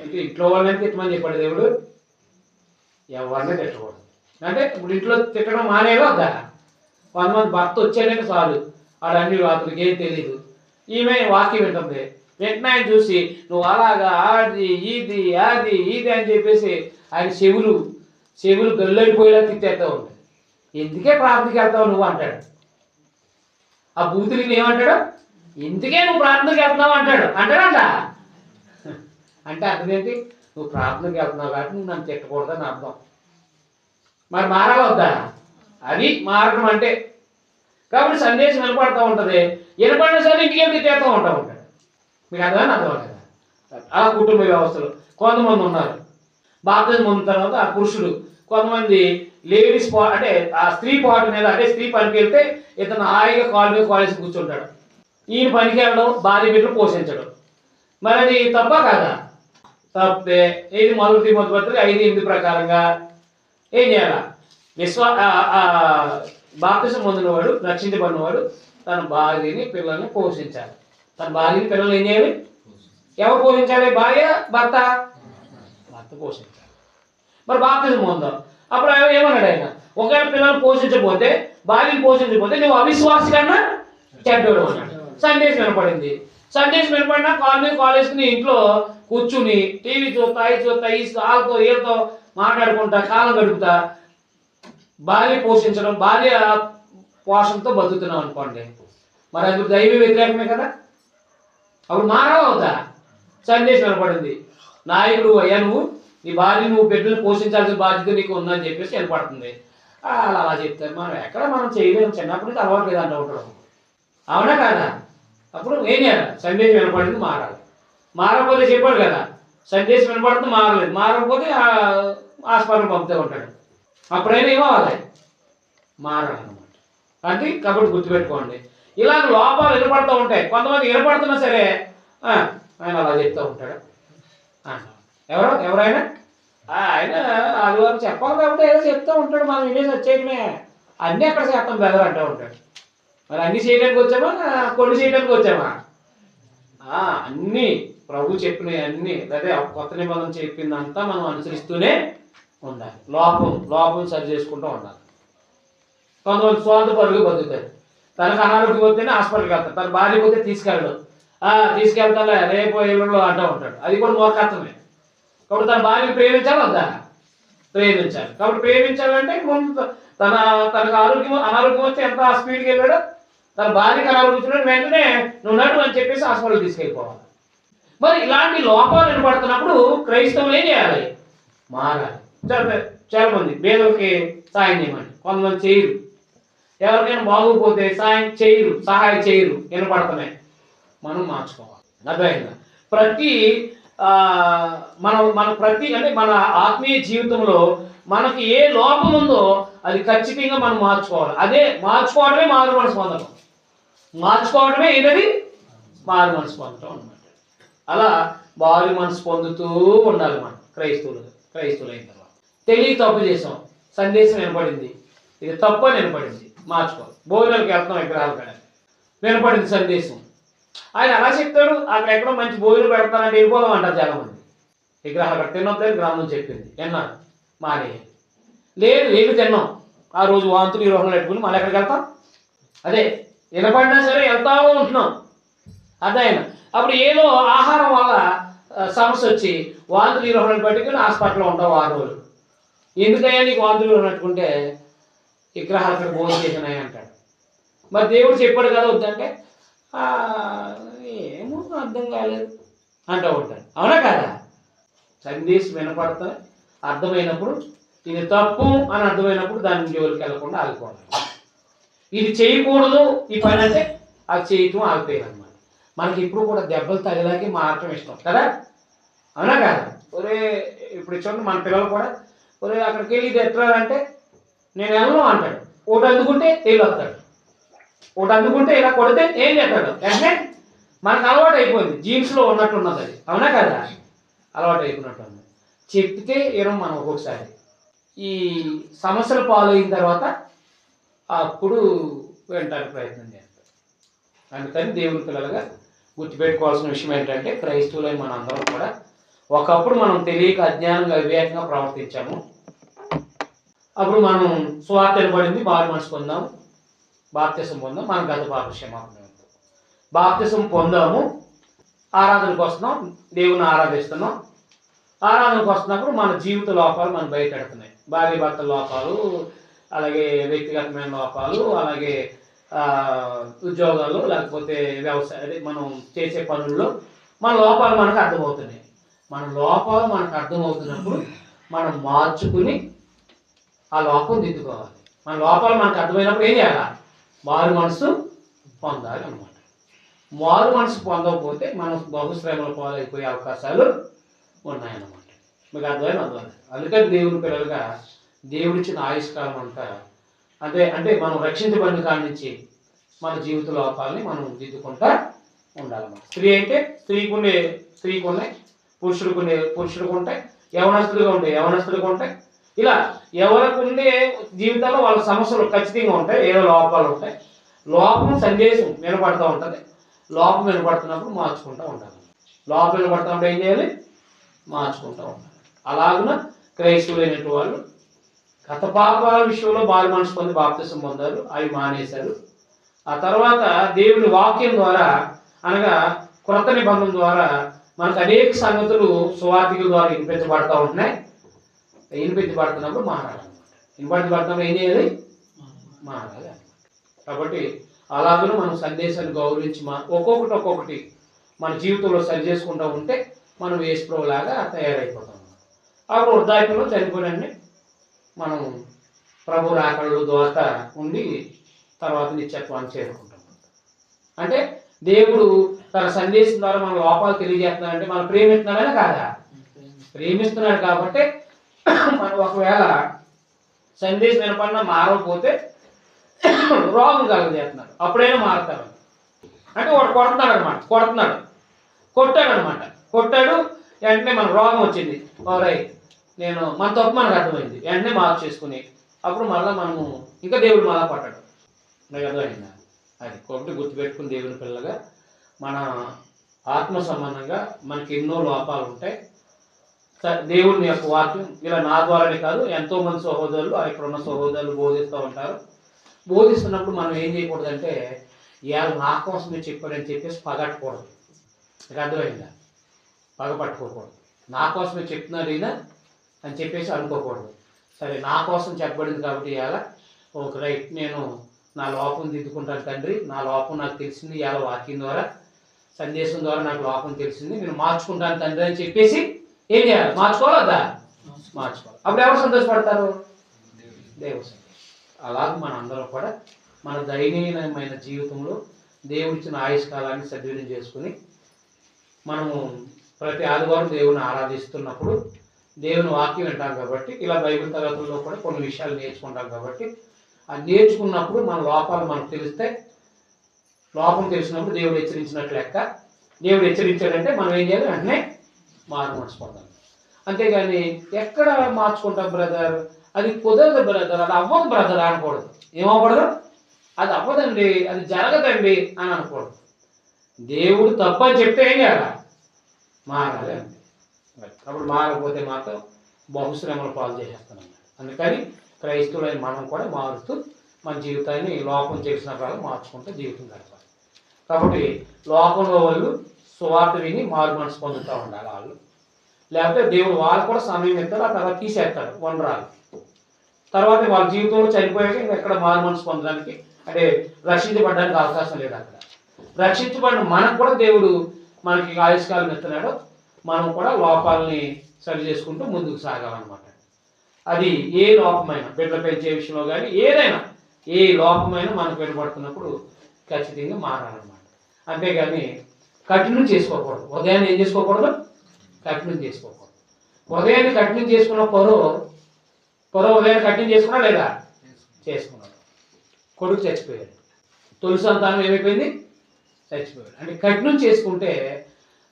అంటే ఇంట్లో వాళ్ళని తిట్టమని చెప్పాడు దేవుడు, ఎవరిని తిట్టకూడదు. అంటే ఇప్పుడు ఇంట్లో తిట్టడం మానేలా వద్దా? 100 మంది భర్త వచ్చాడంటే చాలు, వాడు అన్ని అతనికి ఏం తెలియదు. ఈమె వాక్యం వింటుంది, వెంటనే ఆయన చూసి నువ్వు అలాగా అది ఇది అది ఇది అని చెప్పేసి ఆయన చెవులు గల్లడిపోయేలా తిట్టేస్తా ఉంటుంది. ఎందుకే ప్రార్థనకి వెళ్తావు నువ్వు అంటాడు. ఆ బూతులకి ఏమంటాడు? ఎందుకే నువ్వు ప్రార్థనకి వెళ్తున్నావు అంటాడు. అంటాడంట. అంటే అర్థం ఏంటి? నువ్వు ప్రార్థనకి వెళ్తున్నావు కాబట్టి నువ్వు నన్ను తిట్టకూడదని అర్థం. మరి మారాలి వద్దా? అది మారడం అంటే. కాబట్టి సందేశం వినపడుతూ ఉంటుంది, వినపడిన సరే ఇంటికి వెళ్ళి తిట్టేస్తూ ఉంటాడు. మీకు అర్థమైనా అర్థం కదా? అలా కుటుంబ వ్యవస్థలో కొంతమంది ఉన్నారు. బాప్తిజం పొందిన తర్వాత ఆ పురుషుడు కొంతమంది లేడీస్ అంటే ఆ స్త్రీ పాట మీద, అంటే స్త్రీ పనికి వెళ్తే ఇతను హాయిగా కాలు మీద కాలేసి కూర్చుంటాడు. ఈయన పనికి వెళ్ళడం, భార్య బిడ్డలు పోషించడం. మరి అది తప్ప కాదా? తప్పే. ఇది మొదటి తిమోతి 5:8 ప్రకారంగా ఏం చేయాలా? బాప్తిజం పొందినవాడు, రక్షించబడినవాడు తన భార్యని పిల్లల్ని పోషించాలి. తన భార్యని పిల్లలు ఏం చేయాలి? ఎవరు పోషించాలి? భార్య, భర్త. భర్త పోషించాలి. మరి బాప్తిజం పొందాం, అప్పుడు ఏమన్నాడు ఆయన? ఒకవేళ పిల్లలు పోషించకపోతే, భార్యను పోషించకపోతే నువ్వు అవిశ్వాసి కన్నా చెడ్డోడు అన్నాడు. సందేశం వినపడింది. సందేశం వినపడినా కాల్ మీద కాల్ వేసుకుని ఇంట్లో కూర్చుని టీవీ చూస్తా వాళ్ళతో వీళ్ళతో మాట్లాడుకుంటా కాలం గడుపుతా భార్య పోషించడం, భార్య పోషణతో బతుకుతున్నాం అనుకోండి, మరి అది దైవ వ్యతిరేకమే కదా. అప్పుడు మారాలి అవుతా? సందేశం వినపడింది, నాయకుడు అయ్యా నువ్వు నీ భార్య నువ్వు బిడ్డలు పోషించాల్సిన బాధ్యత నీకు ఉందని చెప్పేసి వినపడుతుంది. అలా చెప్తారు. మనం చేయలేము, చిన్నప్పటి నుంచి అలవాటు లేదు అంటూ ఉంటాడు. అవునా కాదా? అప్పుడు ఏం చేయాలి? సందేశం వినపడింది, మారాలి. మారకపోతే చెప్పాడు కదా, సందేశం వినపడుతుంది, మారలేదు. మారకపోతే హాస్పిటల్ పంపుతూ ఉంటాడు. అప్పుడైనా ఏమవ్వాలి? మారాలన్నమాట. అంటే కాబట్టి గుర్తుపెట్టుకోండి, ఇలాగ లోపాలు వినపడుతూ ఉంటాయి. కొంతమంది వినపడుతున్నా సరే ఆయన అలా చెప్తూ ఉంటాడు. ఎవరైనా ఆయన ఆదివారం చెప్పాలి కాబట్టి ఏదో చెప్తూ ఉంటాడు, మనం వినేసి వచ్చేయడమే. అన్నీ అక్కడ చేస్తాం బెదర్ అంటూ ఉంటాడు. మరి అన్నీ చేయడానికి వచ్చామా, కొన్ని చేయడానికి వచ్చామా? అన్నీ ప్రభు చెప్పినవి అన్నీ, అదే కొత్త నిబంధన చెప్పిందంతా మనం అనుసరిస్తూనే ఉండాలి. లోపం సరి చేసుకుంటూ ఉండాలి. కొంతమంది స్వార్థ పరుగు బతుకుతారు. తనకు అనారోగ్యం వస్తేనే హాస్పిటల్కి వెళ్తారు, తన భార్య పోతే తీసుకెళ్ళడం. తీసుకెళ్తాలే రేపు ఎల్లుండో అంటూ ఉంటాడు. అది కూడా మూర్ఖత్వమే. కాబట్టి తన భార్యను ప్రేమించాలి వద్దా? ప్రేమించాలి. కాబట్టి ప్రేమించాలంటే ముందు తనకు అనారోగ్యం వస్తే ఎంత స్పీడ్కి వెళ్ళాడో, తన భార్యకి అనారోగ్యం వెంటనే నువ్వు నడు అని చెప్పేసి హాస్పిటల్ తీసుకెళ్ళిపోవాలి. మరి ఇలాంటి లోపాలు వినపడుతున్నప్పుడు క్రైస్తవులు ఏం చేయాలి? మారాలి. చాలా మంది పేదలకి సాయం చేయమని కొంతమంది చేయరు. ఎవరికైనా బాగోకపోతే సహాయం చేయరు. వినపడుతున్నాయి. మనం మార్చుకోవాలి. అర్థమైందా? మన ఆత్మీయ జీవితంలో మనకి ఏ లోపం ఉందో అది ఖచ్చితంగా మనం మార్చుకోవాలి. అదే మార్చుకోవడమే మారు మనసు పొందడం. మార్చుకోవడమే ఏదది మారు మనసు పొందడం అనమాట. అలా మారు మనసు పొందుతూ ఉండాలి మనం క్రైస్తవులైన తర్వాత. తెలియ తప్పు చేసాం, సందేశం వినపడింది, ఇది తప్పు అని వినపడింది, మార్చుకోవాలి. భోజనాలకు వెళ్తాం, విగ్రహాల కాడ వినపడింది సందేశం. ఆయన అలా చెప్తాడు, అక్కడ ఎక్కడో మంచి భోజనం పెడతానంటే వెళ్ళిపోదాం అంటారు చాలామంది. విగ్రహాలు కాడ తినొద్దని గ్రామం చెప్పింది, విన్నాను, మానే లేదు వెళ్ళి తిన్నాం. ఆ రోజు వాంతులు ఈ రోహంలో పెట్టుకుని మళ్ళీ ఎక్కడికి వెళ్తాం? అదే వినపడినా సరే వెళ్తామో ఉంటున్నాం. అదైనా అప్పుడు ఏదో ఆహారం వల్ల సమస్య వచ్చి వాంతులు ఈ రోహంలో పెట్టుకుని హాస్పిటల్లో ఉంటాం 6 రోజులు. ఎందుకయ్యా నీకు వాంతులు పెట్టుకుంటే విగ్రహాలు అక్కడ భోజనం చేసినాయి అంటాడు. మరి దేవుడు చెప్పాడు కదా వద్దంటే ఏమో అర్థం కాలేదు అంటూ ఉంటాడు. అవునా కదా? సందేశం వినపడతా అర్థమైనప్పుడు ఇది తప్పు అని అర్థమైనప్పుడు దాని జోలికి వెళ్ళకుండా ఆగిపోవాలి. ఇది చేయకూడదు ఈ పని అంటే అది చేయటం ఆగిపోయాలన్నమాట. మనకి ఇప్పుడు కూడా దెబ్బలు తగిలాకి మారటం ఇష్టం కదా, అవునా కాదు? ఒరే ఇప్పుడు చూడండి మన పిల్లలు కూడా ఒరే అక్కడికి వెళ్ళి ఇది ఎట్లా అంటే నేను వెళ్ళను అంటాడు. ఒకటి అందుకుంటే తేలి వస్తాడు, ఒకటి అందుకుంటే ఇలా కొడితే ఏం చేస్తాడు వెంటనే మనకు అలవాటు అయిపోయింది. జీన్స్లో ఉన్నట్టున్నది అది, అవునా కదా? అలవాటు అయిపోయినట్టు ఉంది. చెప్తే ఏమో మనం ఒక్కొక్కసారి ఈ సమస్యలు పాలైన తర్వాత అప్పుడు వినడానికి ప్రయత్నం చేస్తాం. అందుకని దేవుని పిల్లలుగా గుర్తుపెట్టుకోవాల్సిన విషయం ఏంటంటే క్రైస్తవులైన మన అందరం కూడా ఒకప్పుడు మనం తెలియక అజ్ఞానంగా వివేకంగా ప్రవర్తించాము. అప్పుడు మనం సువార్త వినబడింది, మారు మనసు పొందాము, బాప్తిసం పొందాం, మన గత పాప క్షమాపణ. బాప్తిసం పొందాము, ఆరాధనకు వస్తున్నాం, దేవుని ఆరాధిస్తున్నాం. ఆరాధనకు వస్తున్నప్పుడు మన జీవిత లోపాలు మనం బయటెడుతున్నాయి. భార్య భర్తల లోపాలు, అలాగే వ్యక్తిగతమైన లోపాలు, అలాగే ఉద్యోగాలు, లేకపోతే వ్యవసాయ మనం చేసే పనుల్లో మన లోపాలు మనకు అర్థమవుతున్నాయి. మన లోపాలు మనకు అర్థమవుతున్నప్పుడు మనం మార్చుకుని ఆ లోపం దిద్దుకోవాలి. మన లోపాలు మనకు అర్థమైనప్పుడు ఏం చేయాలి? మారు మనసు పొందాలి అన్నమాట. మారు మనసు పొందకపోతే మనం బహుశ్రమల పాలైపోయే అవకాశాలు ఉన్నాయన్నమాట. మీకు అర్థమైనా అర్థం. అందుకని దేవుని పిల్లలుగా దేవుడిచ్చిన ఆయుష్కాలం అంతా అంటే మనం రక్షించబడిన కాడి నుంచి మన జీవిత లోపాలని మనం దిద్దుకుంటా ఉండాలన్నమాట. స్త్రీ అయితే స్త్రీకి ఉన్నాయి, పురుషుడికి ఉంటాయి, యవనస్తుడిగా ఉంటాయి, యవనస్తుడిగా ఉంటాయి. ఇలా ఎవరికి ఉండే జీవితాల్లో వాళ్ళ సమస్యలు ఖచ్చితంగా ఉంటాయి, ఏదో లోపాలు ఉంటాయి. లోపం సందేశం వినపడుతూ ఉంటుంది. లోపం వినపడుతున్నప్పుడు మార్చుకుంటూ ఉండాలి. లోపం వినపడుతున్నప్పుడు ఏం చేయాలి? మార్చుకుంటూ ఉండాలి. అలాగున క్రైస్తవులైనటువంటి వాళ్ళు గత పాపాల విషయంలో మారు మనసు పొంది బాప్తిసం పొందారు, అవి మానేశారు. ఆ తర్వాత దేవుని వాక్యం ద్వారా అనగా క్రొత్త నిబంధన ద్వారా మనకు అనేక సంగతులు సువార్తికుల ద్వారా వినిపించబడతా ఉంటున్నాయి. వినిపించబడుతున్నప్పుడు మారాలన్నమాట. వినిపించబడుతున్నప్పుడు ఏం చేయాలి? మారాలి అన్నమాట. కాబట్టి అలాగనే మనం సందేశాన్ని గౌరవించి ఒక్కొక్కటి మన జీవితంలో సరి చేసుకుంటూ ఉంటే మనం యేసుప్రభులాగా తయారైపోతాం అన్నమాట. అప్పుడు వృద్ధాప్యంలో చనిపోయినన్ని మనం ప్రభు రాకడలు ద్వారా ఉండి తర్వాత నిత్యత్వాన్ని చేరుకుంటాం. అంటే దేవుడు తన సందేశం ద్వారా మన లోపాలు తెలియజేస్తున్నాడంటే మనం ప్రేమిస్తున్నాడనే కాదా? ప్రేమిస్తున్నాడు కాబట్టి మనం ఒకవేళ సందేశం వినపడినా మారకపోతే రోగం కలగజేస్తున్నాడు, అప్పుడైనా మారుతాడు. అంటే వాడు కొట్టాడు వెంటనే మన రోగం వచ్చింది. రైట్, మన తప్పు మనకు అర్థమైంది, వెంటనే మార్పు చేసుకుని అప్పుడు మళ్ళీ మనము ఇంకా దేవుడు మళ్ళా కొట్టాడు. నాకు అర్థమైందా? అది ఒకటి గుర్తుపెట్టుకుని దేవుని పిల్లగా మన ఆత్మ సంబంధంగా మనకి ఎన్నో లోపాలు ఉంటాయి. దేవుని యొక్క వాక్యం ఇలా నా ద్వారానే కాదు, ఎంతోమంది సహోదరులు ఇక్కడ ఉన్న సహోదరులు బోధిస్తూ ఉంటారు. బోధిస్తున్నప్పుడు మనం ఏం చేయకూడదంటే ఇవాళ నా కోసమే చెప్పాడని చెప్పేసి పగట్టకూడదు. నాకు అర్థమైందా? పగపట్టుకోకూడదు. నా కోసమే చెప్తున్నాడు ఈయన అని చెప్పేసి అనుకోకూడదు. సరే నా కోసం చెప్పబడింది కాబట్టి ఇవాళ ఒక రైట్, నేను నా లోపం దిద్దుకుంటాను తండ్రి, నా లోపం నాకు తెలిసింది, ఇవాళ వాక్యం ద్వారా సందేశం ద్వారా నాకు లోపం తెలిసింది, నేను మార్చుకుంటాను తండ్రి అని చెప్పేసి ఏం చేయాలి? మార్చుకోవాలదా? మార్చుకోవాలి. అప్పుడు ఎవరు సంతోషపడతారు? దేవుడు సంతోషం. అలాగే మన అందరం కూడా మన దైనీయమైన జీవితంలో దేవుడిచ్చిన ఆయుష్కాలాన్ని సద్వినియోగం చేసుకుని మనము ప్రతి ఆదివారం దేవుని ఆరాధిస్తున్నప్పుడు దేవుని వాక్యం వింటాం కాబట్టి ఇలా బైబిల్ తరగతుల్లో కూడా కొన్ని విషయాలు నేర్చుకుంటాం కాబట్టి ఆ నేర్చుకున్నప్పుడు మన లోపాలు మనకు తెలిస్తే, లోపం తెలిసినప్పుడు దేవుడు హెచ్చరించినట్లు లెక్క. దేవుడు హెచ్చరించాడంటే మనం ఏం చేయాలి? వెంటనే మారు మనసు పొందాలి. అంతేగాని ఎక్కడ మార్చుకుంటాం బ్రదర్, అది కుదరదు బ్రదర్, అది అవ్వదు బ్రదర్ అనకూడదు. ఏమవ్వకూడదు? అది అవ్వదండి, అది జరగదండి అని అనకూడదు. దేవుడు తప్పు అని చెప్తే ఏం చేయాలి? మారాలి అంతే. అప్పుడు మారకపోతే మాత్రం బహుశ్రమల పాలు చేసేస్తాం. అందుకని క్రైస్తవులైన మనం కూడా మారుతూ మన జీవితాన్ని లోపం చేసినప్పుడు మార్చుకుంటూ జీవితం గడపాలి. కాబట్టి లోకంలో వాళ్ళు సువార్త విని మారు మనసు పొందుతూ ఉండాలి వాళ్ళు. లేకపోతే దేవుడు వాళ్ళు కూడా సమయం ఇస్తారు, ఆ తర్వాత తీసేస్తాడు వండరాలు. తర్వాత వాళ్ళ జీవితంలో చనిపోయాక ఎక్కడ మారు మనసు పొందడానికి అంటే రక్షించబడడానికి అవకాశం లేదు. అక్కడ రక్షించబడిన మనకు కూడా దేవుడు మనకి ఆయుష్కాలం ఇస్తున్నాడు. మనం కూడా లోపాలని సరి చేసుకుంటూ ముందుకు సాగాలన్నమాట. అది ఏ లోపమైన బిడ్డలు పెంచే విషయంలో కానీ ఏదైనా ఏ లోపమైన మనకు వినబడుతున్నప్పుడు ఖచ్చితంగా మారాలన్నమాట. అంతేగాని కఠినం చేసుకోకూడదు. ఉదయాన్నే ఏం చేసుకోకూడదు? కఠినం చేసుకోకూడదు. ఉదయాన్నే కఠినం చేసుకున్న పొరవ ఉదయాన్ని కఠినం చేసుకున్నా లేదా? చేసుకున్నాడు. కొడుకు చచ్చిపోయాడు. తొలి సంతానం ఏమైపోయింది? చచ్చిపోయాడు. అంటే కఠినం చేసుకుంటే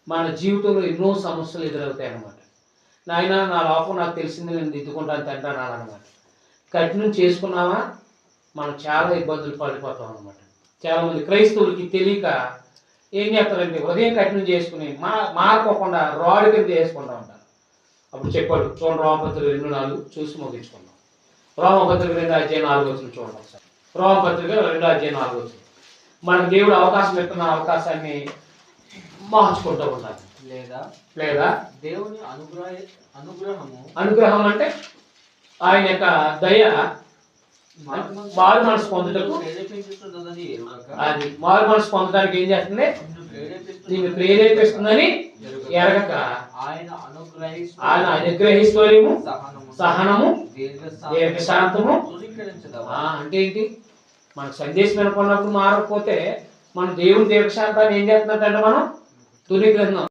మన జీవితంలో ఎన్నో సమస్యలు ఎదురవుతాయి అన్నమాట. నాయన నా లోపం నాకు తెలిసింది, నేను దిద్దుకుంటాను తింటాను అన్నమాట. కఠినం చేసుకున్నామా మనం చాలా ఇబ్బందులు పడిపోతాం అన్నమాట. చాలామంది క్రైస్తవులకి తెలియక ఏం చేస్తారంటే ఉదయం కఠినం చేసుకుని మారకోకుండా రాడు కింద చేసుకుంటా ఉంటారు. అప్పుడు చెప్పాడు చూడండి, రోమపత్రిక 2:4 చూసి ముగించుకున్నాం. రోమపత్రిక 2:4 చూడండి ఒకసారి. రోమపత్రిక 2:4 మనకు దేవుడు అవకాశం ఇస్తున్న అవకాశాన్ని మార్చుకుంటూ ఉండాలి. లేదా దేవుని అనుగ్రహం అంటే ఆయన యొక్క దయ మారు మనసు పొందుటకు, అది మారు మనసు పొందడానికి ఏం చేస్తుంది? దీన్ని ప్రేరేపిస్తుందని ఎరగక ఆయన అనుగ్రహిస్తూనేమో సహనము దీర్ఘశాంతము. అంటే ఏంటి? మనకు సందేశం వినకున్నప్పుడు మారకపోతే మన దేవుని దీర్ఘశాంతాన్ని ఏం చేస్తున్నట్టు అంటే మనం తునీకరిస్తున్నాం.